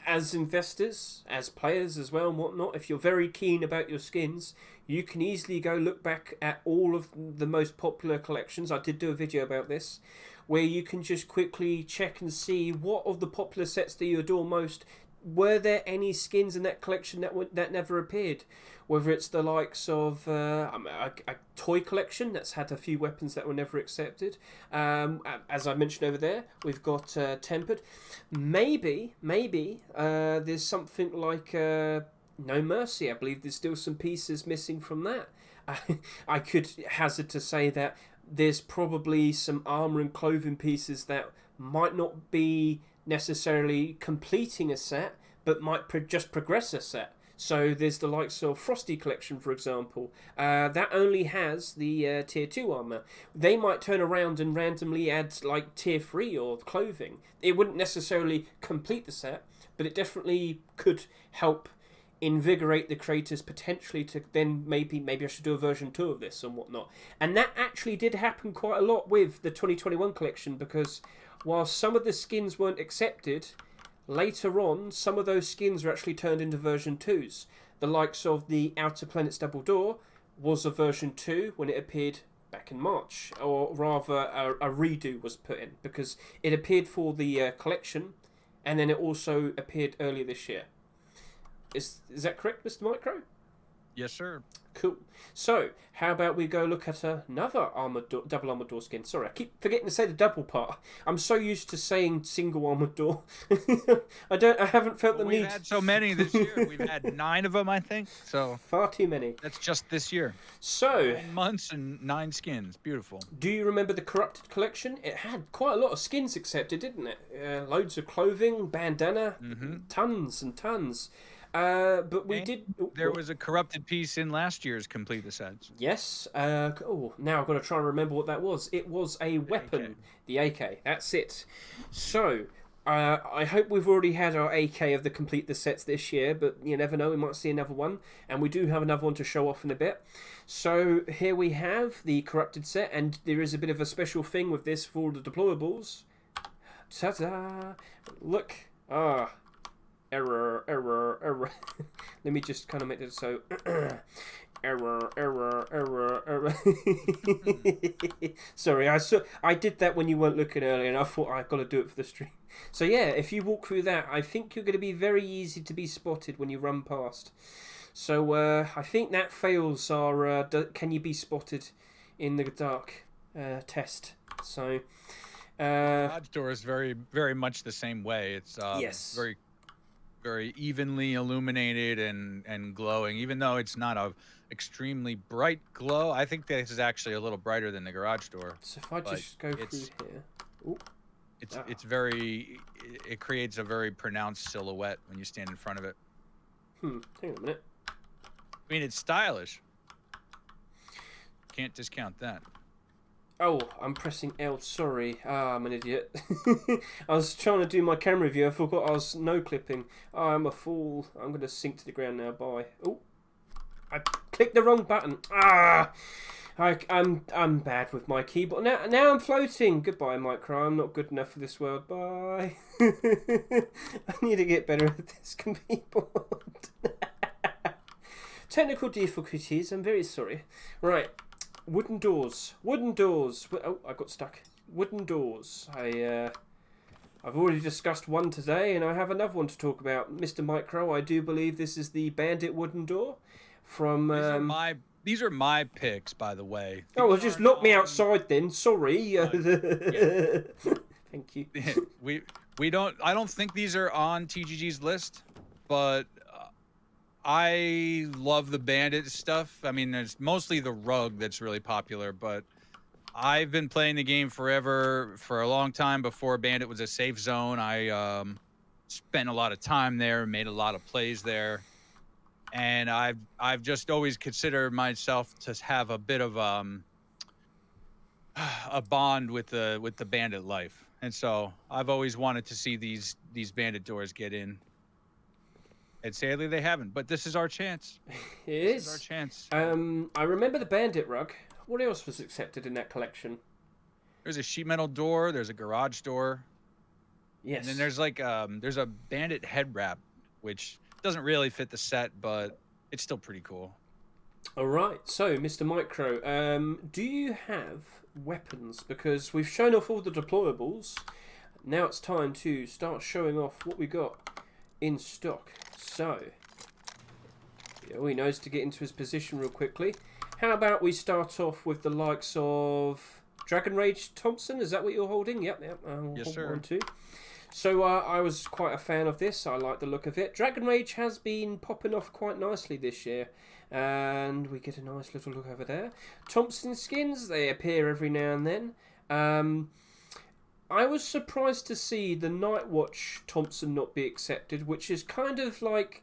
As investors, as players as well and whatnot, if you're very keen about your skins, you can easily go look back at all of the most popular collections. I did do a video about this, where you can just quickly check and see what of the popular sets that you adore most, were there any skins in that collection that never appeared? Whether it's the likes of a toy collection that's had a few weapons that were never accepted. As I mentioned over there, we've got Tempered. Maybe there's something like No Mercy. I believe there's still some pieces missing from that. I could hazard to say that there's probably some armor and clothing pieces that might not be necessarily completing a set, but might just progress a set. So there's the likes of Frosty Collection, for example. That only has the Tier 2 armor. They might turn around and randomly add like Tier 3 or clothing. It wouldn't necessarily complete the set, but it definitely could help invigorate the creators potentially to then maybe I should do a version 2 of this and whatnot. And that actually did happen quite a lot with the 2021 collection, because while some of the skins weren't accepted, later on some of those skins were actually turned into version 2s. The likes of the Outer Planets Double Door was a version 2 when it appeared back in March, or rather a redo was put in, because it appeared for the collection and then it also appeared earlier this year. Is that correct, Mr. Micro? Yes, sir. Cool. So, how about we go look at another double armored door skin? Sorry, I keep forgetting to say the double part. I'm so used to saying single armored door. I haven't felt the need. We've had so many this year. We've had 9 of them, I think. So far too many. That's just this year. So 9 months and 9 skins. Beautiful. Do you remember the Corrupted collection? It had quite a lot of skins accepted, didn't it? Loads of clothing, bandana, tons and tons. But we did. There was a corrupted piece in last year's complete the sets. Yes. Now I've got to try and remember what that was. It was a weapon, the AK. That's it. So I hope we've already had our AK of the complete the sets this year, but you never know, we might see another one, and we do have another one to show off in a bit. So here we have the corrupted set, and there is a bit of a special thing with this for all the deployables. Ta-da! Look, error. Let me just kind of make it so. Error. Sorry, I did that when you weren't looking earlier, and I thought I've got to do it for the stream. So yeah, if you walk through that, I think you're going to be very easy to be spotted when you run past. So I think that fails our can you be spotted in the dark test. So Garage door is very, very much the same way. It's yes, very, very evenly illuminated and glowing. Even though it's not a extremely bright glow, I think this is actually a little brighter than the garage door. So if I just go through here, ooh. It's very, it creates a very pronounced silhouette when you stand in front of it. Hang on a minute. I mean, it's stylish. Can't discount that. Oh, I'm pressing L. Sorry. I'm an idiot. I was trying to do my camera review. I forgot I was no clipping. Oh, I'm a fool. I'm going to sink to the ground now. Bye. Oh, I clicked the wrong button. I'm bad with my keyboard. Now I'm floating. Goodbye, Micro. I'm not good enough for this world. Bye. I need to get better at this keyboard. Technical difficulties. I'm very sorry. Right. Wooden doors. Oh, I got stuck. Wooden doors. I've already discussed one today, and I have another one to talk about. Mr. Micro, I do believe this is the Bandit wooden door from... These are my picks, by the way. Oh, well, just lock me outside then. Sorry. Yeah. Thank you. I don't think these are on TGG's list, but I love the Bandit stuff. I mean, there's mostly the rug that's really popular, but I've been playing the game forever, for a long time before Bandit was a safe zone. I spent a lot of time there, made a lot of plays there. And I've just always considered myself to have a bit of a bond with the Bandit life, and so I've always wanted to see these Bandit doors get in. And sadly, they haven't. But this is our chance. This is our chance. I remember the Bandit rug. What else was accepted in that collection? There's a sheet metal door. There's a garage door. Yes. And then there's like there's a Bandit head wrap, which doesn't really fit the set, but it's still pretty cool. All right, so Mr. Micro, do you have weapons? Because we've shown off all the deployables. Now it's time to start showing off what we got in stock. So, he knows to get into his position real quickly. How about we start off with the likes of Dragon Rage Thompson? Is that what you're holding? Yep. Yes, sir. One too. So I was quite a fan of this. I like the look of it. Dragon Rage has been popping off quite nicely this year. And we get a nice little look over there. Thompson skins, they appear every now and then. I was surprised to see the Nightwatch Thompson not be accepted, which is kind of like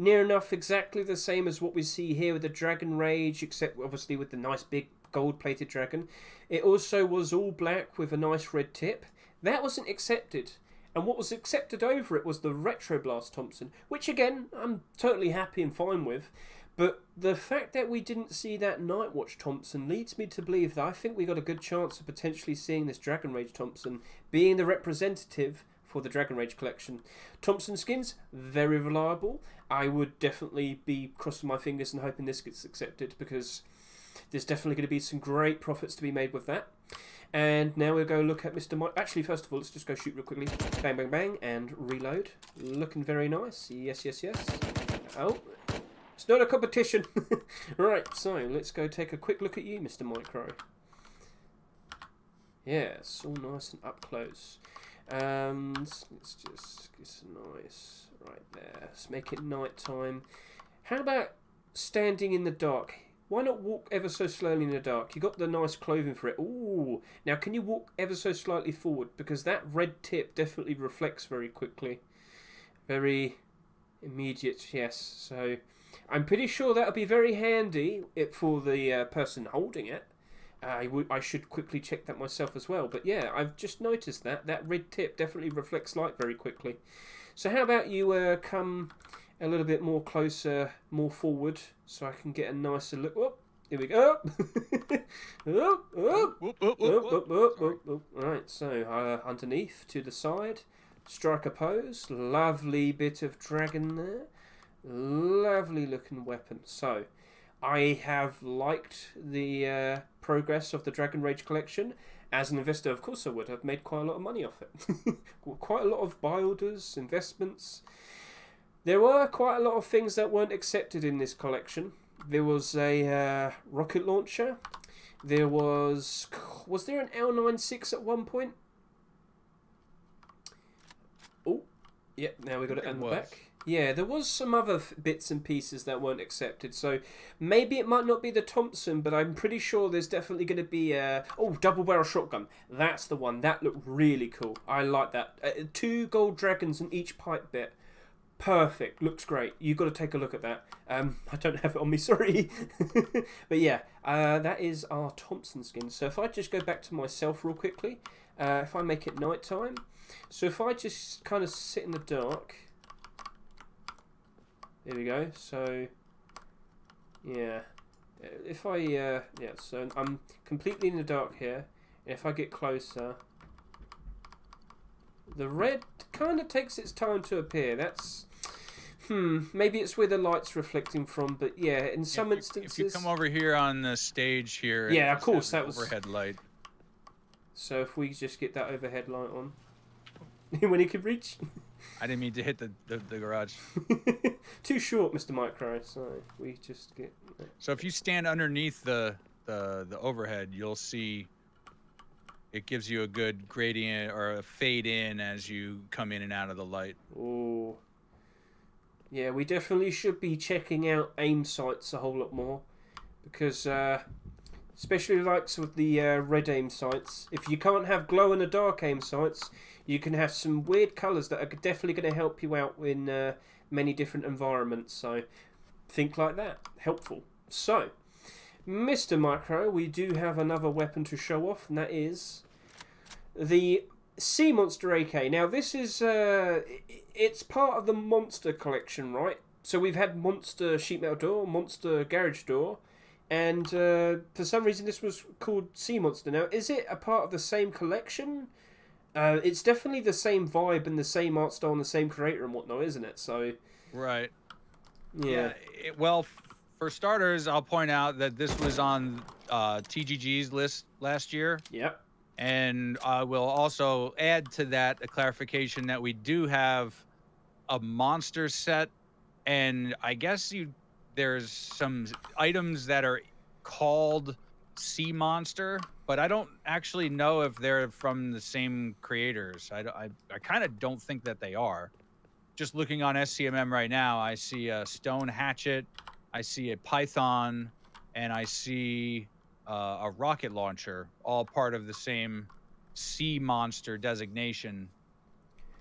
near enough exactly the same as what we see here with the Dragon Rage, except obviously with the nice big gold-plated dragon. It also was all black with a nice red tip. That wasn't accepted. And what was accepted over it was the Retroblast Thompson, which again, I'm totally happy and fine with. But the fact that we didn't see that Nightwatch Thompson leads me to believe that I think we got a good chance of potentially seeing this Dragon Rage Thompson being the representative for the Dragon Rage collection. Thompson skins, very reliable. I would definitely be crossing my fingers and hoping this gets accepted, because there's definitely going to be some great profits to be made with that. And now we'll go look at Mr. Mike. Actually, first of all, let's just go shoot real quickly. Bang, bang, bang, and reload. Looking very nice. Yes. Oh, it's not a competition. Right, so let's go take a quick look at you, Mr. Micro. Yes, all nice and up close. Let's just get nice right there. Let's make it night time. How about standing in the dark? Why not walk ever so slowly in the dark? You got the nice clothing for it. Ooh. Now, can you walk ever so slightly forward? Because that red tip definitely reflects very quickly. Very immediate, yes. So, I'm pretty sure that'll be very handy for the person holding it. I should quickly check that myself as well. But yeah, I've just noticed that red tip definitely reflects light very quickly. So how about you come a little bit more closer, more forward, so I can get a nicer look. Oh, here we go. Alright, so underneath, to the side, striker pose, lovely bit of dragon there, lovely looking weapon. So I have liked the progress of the Dragon Rage collection. As an investor, of course I would. I've made quite a lot of money off it. Quite a lot of buy orders, investments. There were quite a lot of things that weren't accepted in this collection. There was a rocket launcher. There was there an L96 at one point? Oh, yeah, now we got it on the back. Yeah, there was some other bits and pieces that weren't accepted. So maybe it might not be the Thompson, but I'm pretty sure there's definitely going to be a... Oh, double barrel shotgun. That's the one. That looked really cool. I like that. 2 gold dragons in each pipe bit. Perfect. Looks great. You've got to take a look at that. I don't have it on me, sorry. But yeah, that is our Thompson skin. So if I just go back to myself real quickly, if I make it nighttime. So if I just kind of sit in the dark... There we go. So, yeah. If I, yeah, so I'm completely in the dark here. If I get closer, the red kind of takes its time to appear. That's, maybe it's where the light's reflecting from, but yeah, in some instances... If you come over here on the stage here... Yeah, of course, that was... Overhead light. So if we just get that overhead light on. When it could reach... I didn't mean to hit the garage. Too short, Mr. Micro. So we just get. So if you stand underneath the overhead, you'll see it gives you a good gradient or a fade in as you come in and out of the light. Oh. Yeah, we definitely should be checking out aim sights a whole lot more, because especially likes with the red aim sights. If you can't have glow in the dark aim sights, you can have some weird colours that are definitely going to help you out in many different environments. So think like that. Helpful. So, Mr. Micro, we do have another weapon to show off, and that is the Sea Monster AK. Now, this is... it's part of the Monster collection, right? So we've had Monster Sheet Metal Door, Monster Garage Door, and for some reason this was called Sea Monster. Now, is it a part of the same collection? It's definitely the same vibe and the same art style and the same creator and whatnot, isn't it? So, right. Yeah. Well, for starters, I'll point out that this was on TGG's list last year. Yep. And I will also add to that a clarification that we do have a monster set, and I guess there's some items that are called Sea Monster, but I don't actually know if they're from the same creators. I kind of don't think that they are. Just looking on SCMM right now, I see a stone hatchet, I see a python, and I see a rocket launcher, all part of the same Sea Monster designation.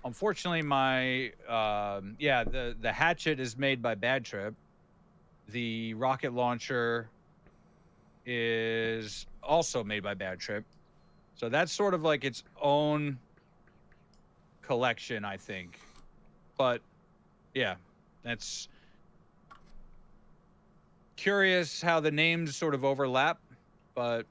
Unfortunately, my the hatchet is made by Bad Trip. The rocket launcher is also made by Bad Trip. So that's sort of like its own collection, I think. But yeah, that's curious how the names sort of overlap, but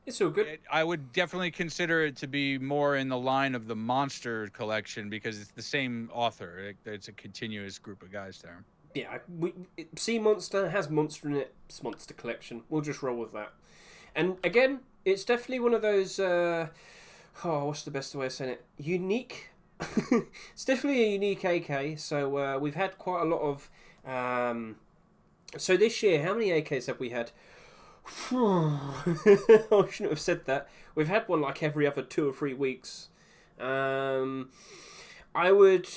it's all good. I would definitely consider it to be more in the line of the Monster collection because it's the same author. It's a continuous group of guys there. Yeah, Sea Monster has monster in it. It's Monster collection. We'll just roll with that. And again, it's definitely one of those. What's the best way of saying it? Unique. It's definitely a unique AK. So we've had quite a lot of. So this year, how many AKs have we had? I shouldn't have said that. We've had one like every other 2 or 3 weeks. I would,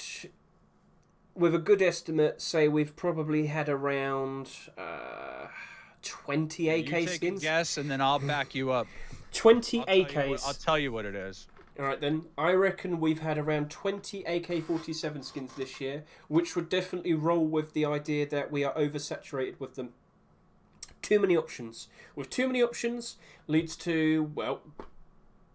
with a good estimate, say we've probably had around 20 AK you take skins. A guess, and then I'll back you up. 20 AKs. I'll tell you what it is. Alright then, I reckon we've had around 20 AK47 skins this year, which would definitely roll with the idea that we are oversaturated with them. Too many options. With too many options leads to, well,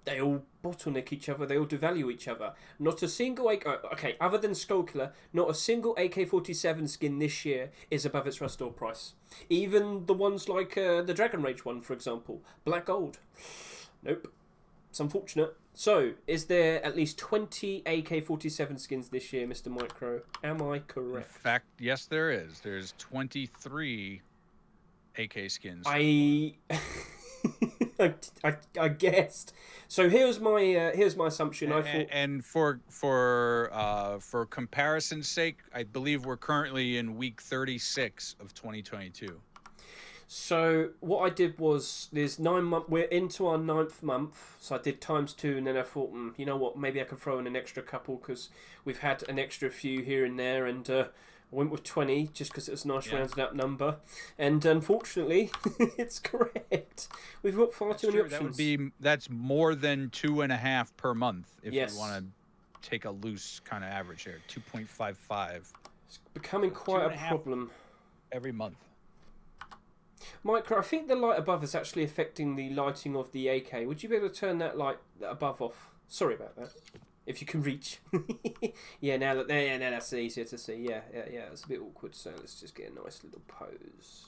they all bottleneck each other, they all devalue each other. Not a single okay, other than Skullkiller, not a single AK47 skin this year is above its restore price. Even the ones like the Dragon Rage one, for example, Black Gold. Nope. It's unfortunate. So, is there at least 20 AK47 skins this year, Mr. Micro? Am I correct? In fact, yes, there is. There's 23 AK skins. I guessed. So here's my assumption. And for comparison's sake, I believe we're currently in week 36 of 2022. So what I did was, there's 9 months. We're into our 9th month, so I did ×2, and then I thought, you know what? Maybe I can throw in an extra couple because we've had an extra few here and there, and I went with 20 just because it was a nice rounded up number. And unfortunately, it's correct. We've got far too many options. That's more than 2.5 per month if yes. you want to take a loose kind of average here. 2.55. It's becoming quite a problem every month. Micro, I think the light above is actually affecting the lighting of the AK. Would you be able to turn that light above off? Sorry about that. If you can reach. Yeah, now that's easier to see. Yeah, it's a bit awkward, so let's just get a nice little pose.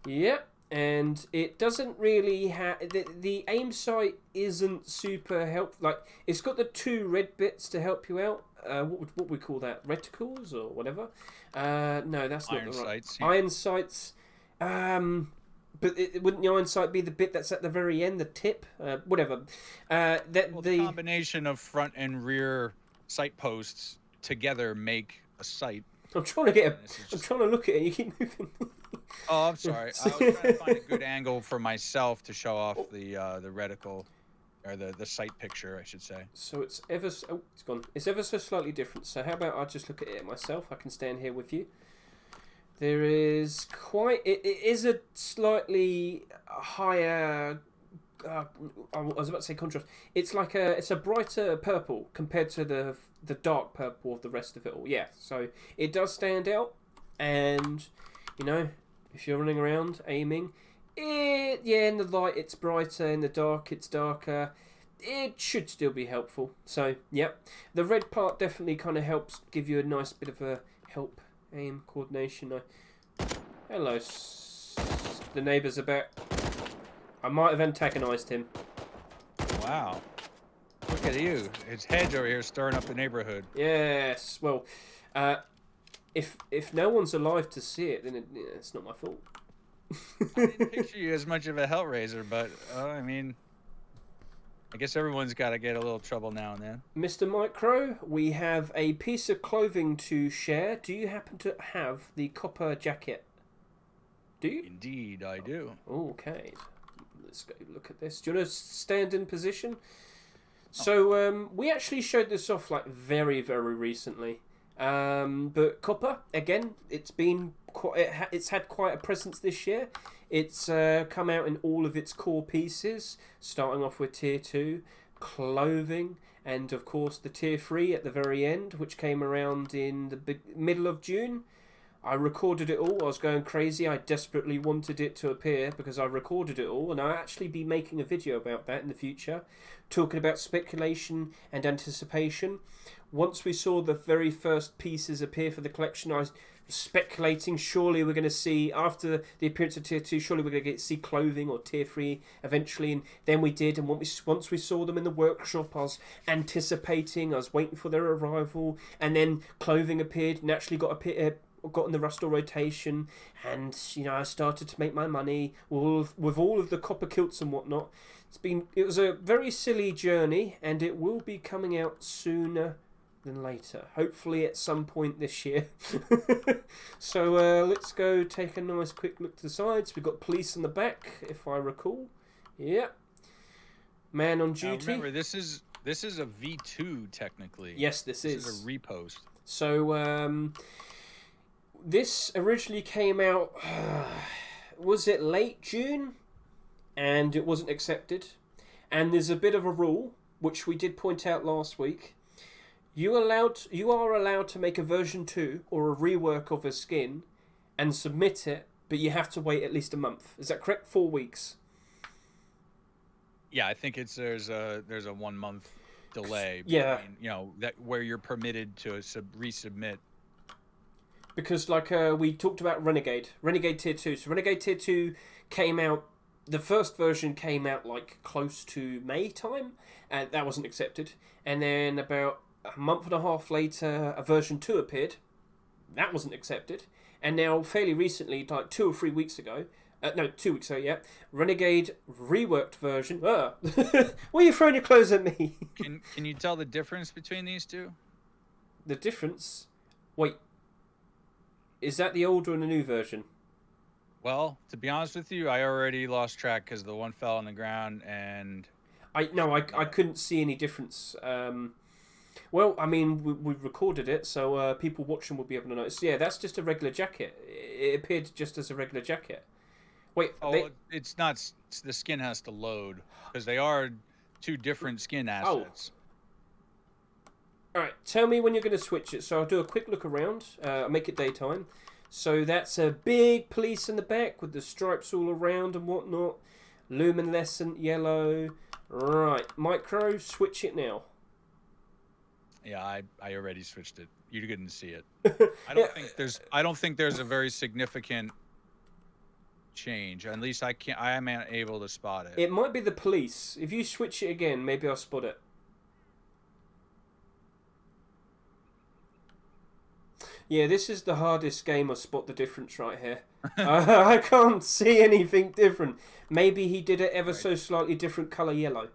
Yeah, and it doesn't really have... The aim sight isn't super helpful. Like, it's got the 2 red bits to help you out. What would we call that? Reticles or whatever? No, that's not iron the right... sights. Yeah. Iron sights. But wouldn't the iron sight be the bit that's at the very end, the tip? Whatever. The combination of front and rear sight posts together make a sight. I'm trying to I'm trying to look at it. You keep moving. Oh, I'm sorry. I was trying to find a good angle for myself to show off the reticle, or the sight picture, I should say. So it's ever. Oh, it's gone. It's ever so slightly different. So how about I just look at it myself? I can stand here with you. There is quite... It is a slightly higher... I was about to say contrast. It's like it's a brighter purple compared to the dark purple of the rest of it all. Yeah, so it does stand out. And, you know, if you're running around aiming, in the light it's brighter, in the dark it's darker. It should still be helpful. So, yep. The red part definitely kind of helps give you a nice bit of a help. Aim coordination. Hello, the neighbours are back. I might have antagonised him. Wow. Look at you. It's Hedge over here stirring up the neighbourhood. Yes. Well, if no one's alive to see it, then it's not my fault. I didn't picture you as much of a Hellraiser, but I mean, I guess everyone's got to get a little trouble now and then. Mr. Micro, we have a piece of clothing to share. Do you happen to have the copper jacket? Do you? Indeed, I do. Okay. Let's go look at this. Do you want to stand in position? So, we actually showed this off like very, very recently. But copper, again, it's had quite a presence this year. It's come out in all of its core pieces, starting off with Tier 2, clothing, and of course the Tier 3 at the very end, which came around in the middle of June. I recorded it all. I was going crazy. I desperately wanted it to appear because I recorded it all, and I'll actually be making a video about that in the future, talking about speculation and anticipation. Once we saw the very first pieces appear for the collection, I was speculating surely we're going to see, after the appearance of Tier 2, surely we're going to see clothing or Tier 3 eventually, and then we did, and once we saw them in the workshop, I was anticipating, I was waiting for their arrival, and then clothing appeared and actually got in the restore rotation, and I started to make my money with all of the copper kilts and whatnot. It was a very silly journey, and it will be coming out sooner than later, hopefully at some point this year. So let's go take a nice quick look to the sides. We've got police in the back, if I recall. Yeah, man on duty. Now remember, this is a V2 technically. Yes, this is a repost. So this originally came out, was it late June? And it wasn't accepted. And there's a bit of a rule, which we did point out last week. You are allowed to make a version 2 or a rework of a skin and submit it but you have to wait at least a month. Is that correct? 4 weeks. Yeah, I think there's a 1 month delay. Yeah. Between, you know, that where you're permitted to resubmit. Because like we talked about Renegade Tier 2. So Renegade Tier 2 came out. The first version came out like close to May time, and that wasn't accepted. And then about a month and a half later, a version 2 appeared. That wasn't accepted. And now, fairly recently, like 2 or 3 weeks ago, no, 2 weeks ago, yeah, Renegade reworked version. Why are you throwing your clothes at me? Can you tell the difference between these two? The difference? Wait. Is that the older and the new version? Well, to be honest with you, I already lost track because the one fell on the ground and... I couldn't see any difference. Well, I mean, we recorded it, so people watching will be able to notice. Yeah, that's just a regular jacket. It appeared just as a regular jacket. Wait, it's not. The skin has to load because they are 2 different skin assets. All right, tell me when you're going to switch it. So I'll do a quick look around. I'll make it daytime. So that's a big police in the back with the stripes all around and whatnot. Luminescent yellow. Right, Micro, switch it now. Yeah, I already switched it. You couldn't see it. I don't think there's a very significant change. At least I am able to spot it. It might be the police. If you switch it again, maybe I'll spot it. Yeah, this is the hardest game of spot the difference right here. I can't see anything different. Maybe he did it ever so slightly different colour yellow.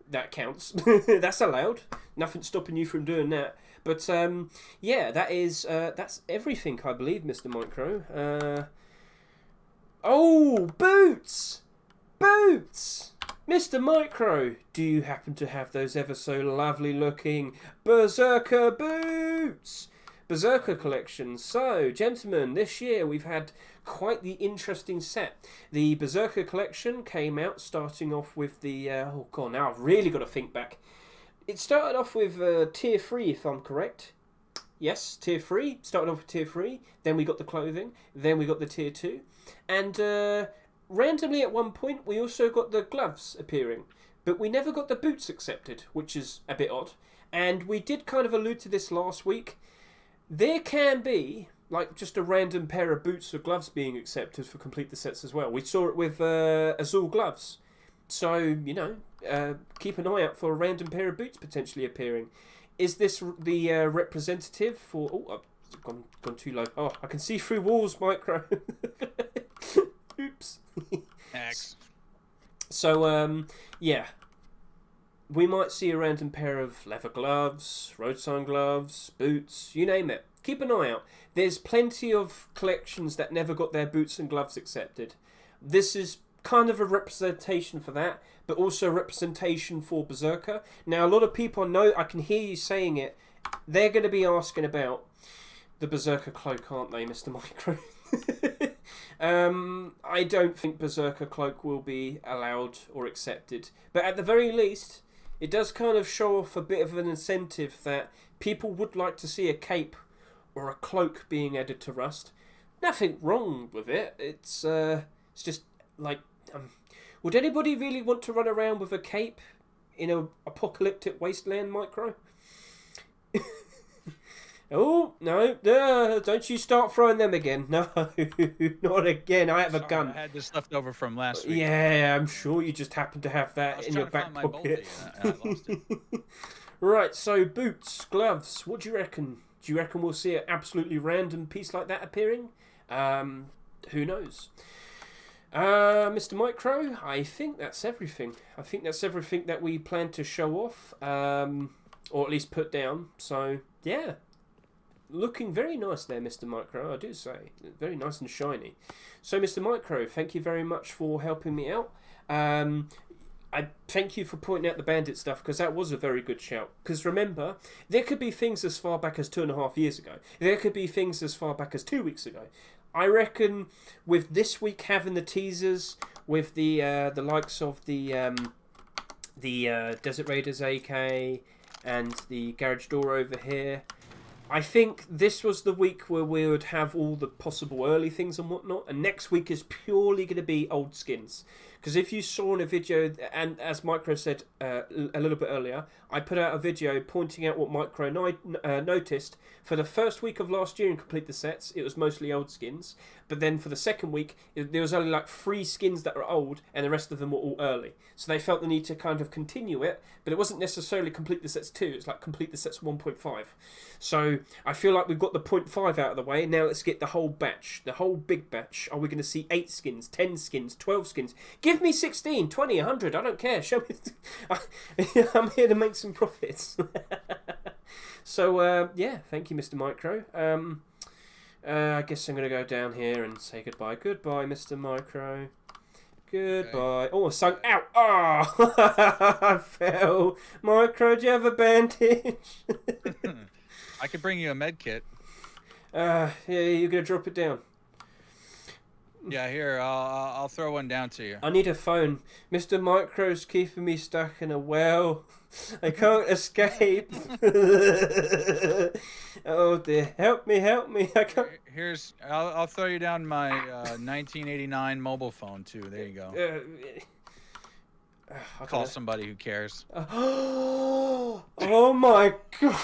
That counts. That's allowed. Nothing's stopping you from doing that. But yeah, that's everything, I believe, Mr. Micro. Oh, boots! Boots! Mr. Micro, do you happen to have those ever so lovely looking Berserker boots? Berserker collection. So, gentlemen, this year we've had quite the interesting set. The Berserker collection came out starting off with the... oh, God, now I've really got to think back. It started off with Tier 3, if I'm correct. Yes, Tier 3. Started off with Tier 3. Then we got the clothing. Then we got the Tier 2. And randomly at one point, we also got the gloves appearing. But we never got the boots accepted, which is a bit odd. And we did kind of allude to this last week. There can be, like, just a random pair of boots or gloves being accepted for complete the sets as well. We saw it with Azul gloves. So, you know, keep an eye out for a random pair of boots potentially appearing. Is this the representative for... Oh, I've gone too low. Oh, I can see through walls, Micro. Oops. X. So, yeah. We might see a random pair of leather gloves, road sign gloves, boots, you name it. Keep an eye out. There's plenty of collections that never got their boots and gloves accepted. This is kind of a representation for that, but also a representation for Berserker. Now, a lot of people know, I can hear you saying it, they're going to be asking about the Berserker cloak, aren't they, Mr. Micro? I don't think Berserker cloak will be allowed or accepted. But at the very least, it does kind of show off a bit of an incentive that people would like to see a cape or a cloak being added to Rust. Nothing wrong with it. It's just like, would anybody really want to run around with a cape in an apocalyptic wasteland, Micro? Oh, no, don't you start throwing them again. No, not again. I have a gun. I had this left over from last week. Yeah, I'm sure you just happen to have that in your back pocket. And I lost it. Right, so boots, gloves, what do you reckon? Do you reckon we'll see an absolutely random piece like that appearing? Who knows? Mr. Micro, I think that's everything. I think that's everything that we plan to show off, or at least put down. So, yeah. Looking very nice there, Mr. Micro, I do say. Very nice and shiny. So, Mr. Micro, thank you very much for helping me out. I thank you for pointing out the bandit stuff, because that was a very good shout. Because remember, there could be things as far back as 2.5 years ago. There could be things as far back as 2 weeks ago. I reckon with this week having the teasers, with the likes of the Desert Raiders AK and the garage door over here, I think this was the week where we would have all the possible early things and whatnot, and next week is purely going to be old skins. Because if you saw in a video, and as Micro said a little bit earlier, I put out a video pointing out what Micro noticed. For the first week of last year in Complete the Sets, it was mostly old skins. But then for the second week, there was only like 3 skins that were old, and the rest of them were all early. So they felt the need to kind of continue it, but it wasn't necessarily Complete the Sets 2, it's like Complete the Sets 1.5. So I feel like we've got the 0.5 out of the way, now let's get the whole batch, the whole big batch. Are we going to see 8 skins, 10 skins, 12 skins? Give me 16, 20, 100, I don't care. Show me. I'm here to make some profits. So, yeah, thank you, Mr. Micro. I guess I'm going to go down here and say goodbye. Goodbye, Mr. Micro. Goodbye. Okay. Oh, I sunk out. Oh, I fell. Micro, do you have a bandage? I could bring you a med kit. Yeah, you're going to drop it down. Yeah, here, I'll throw one down to you. I need a phone. Mr. Micro's keeping me stuck in a well. I can't escape. Oh dear. Help me, help me. I can't. Here's, I'll throw you down my 1989 mobile phone too. There you go. Call somebody who cares. Oh my god.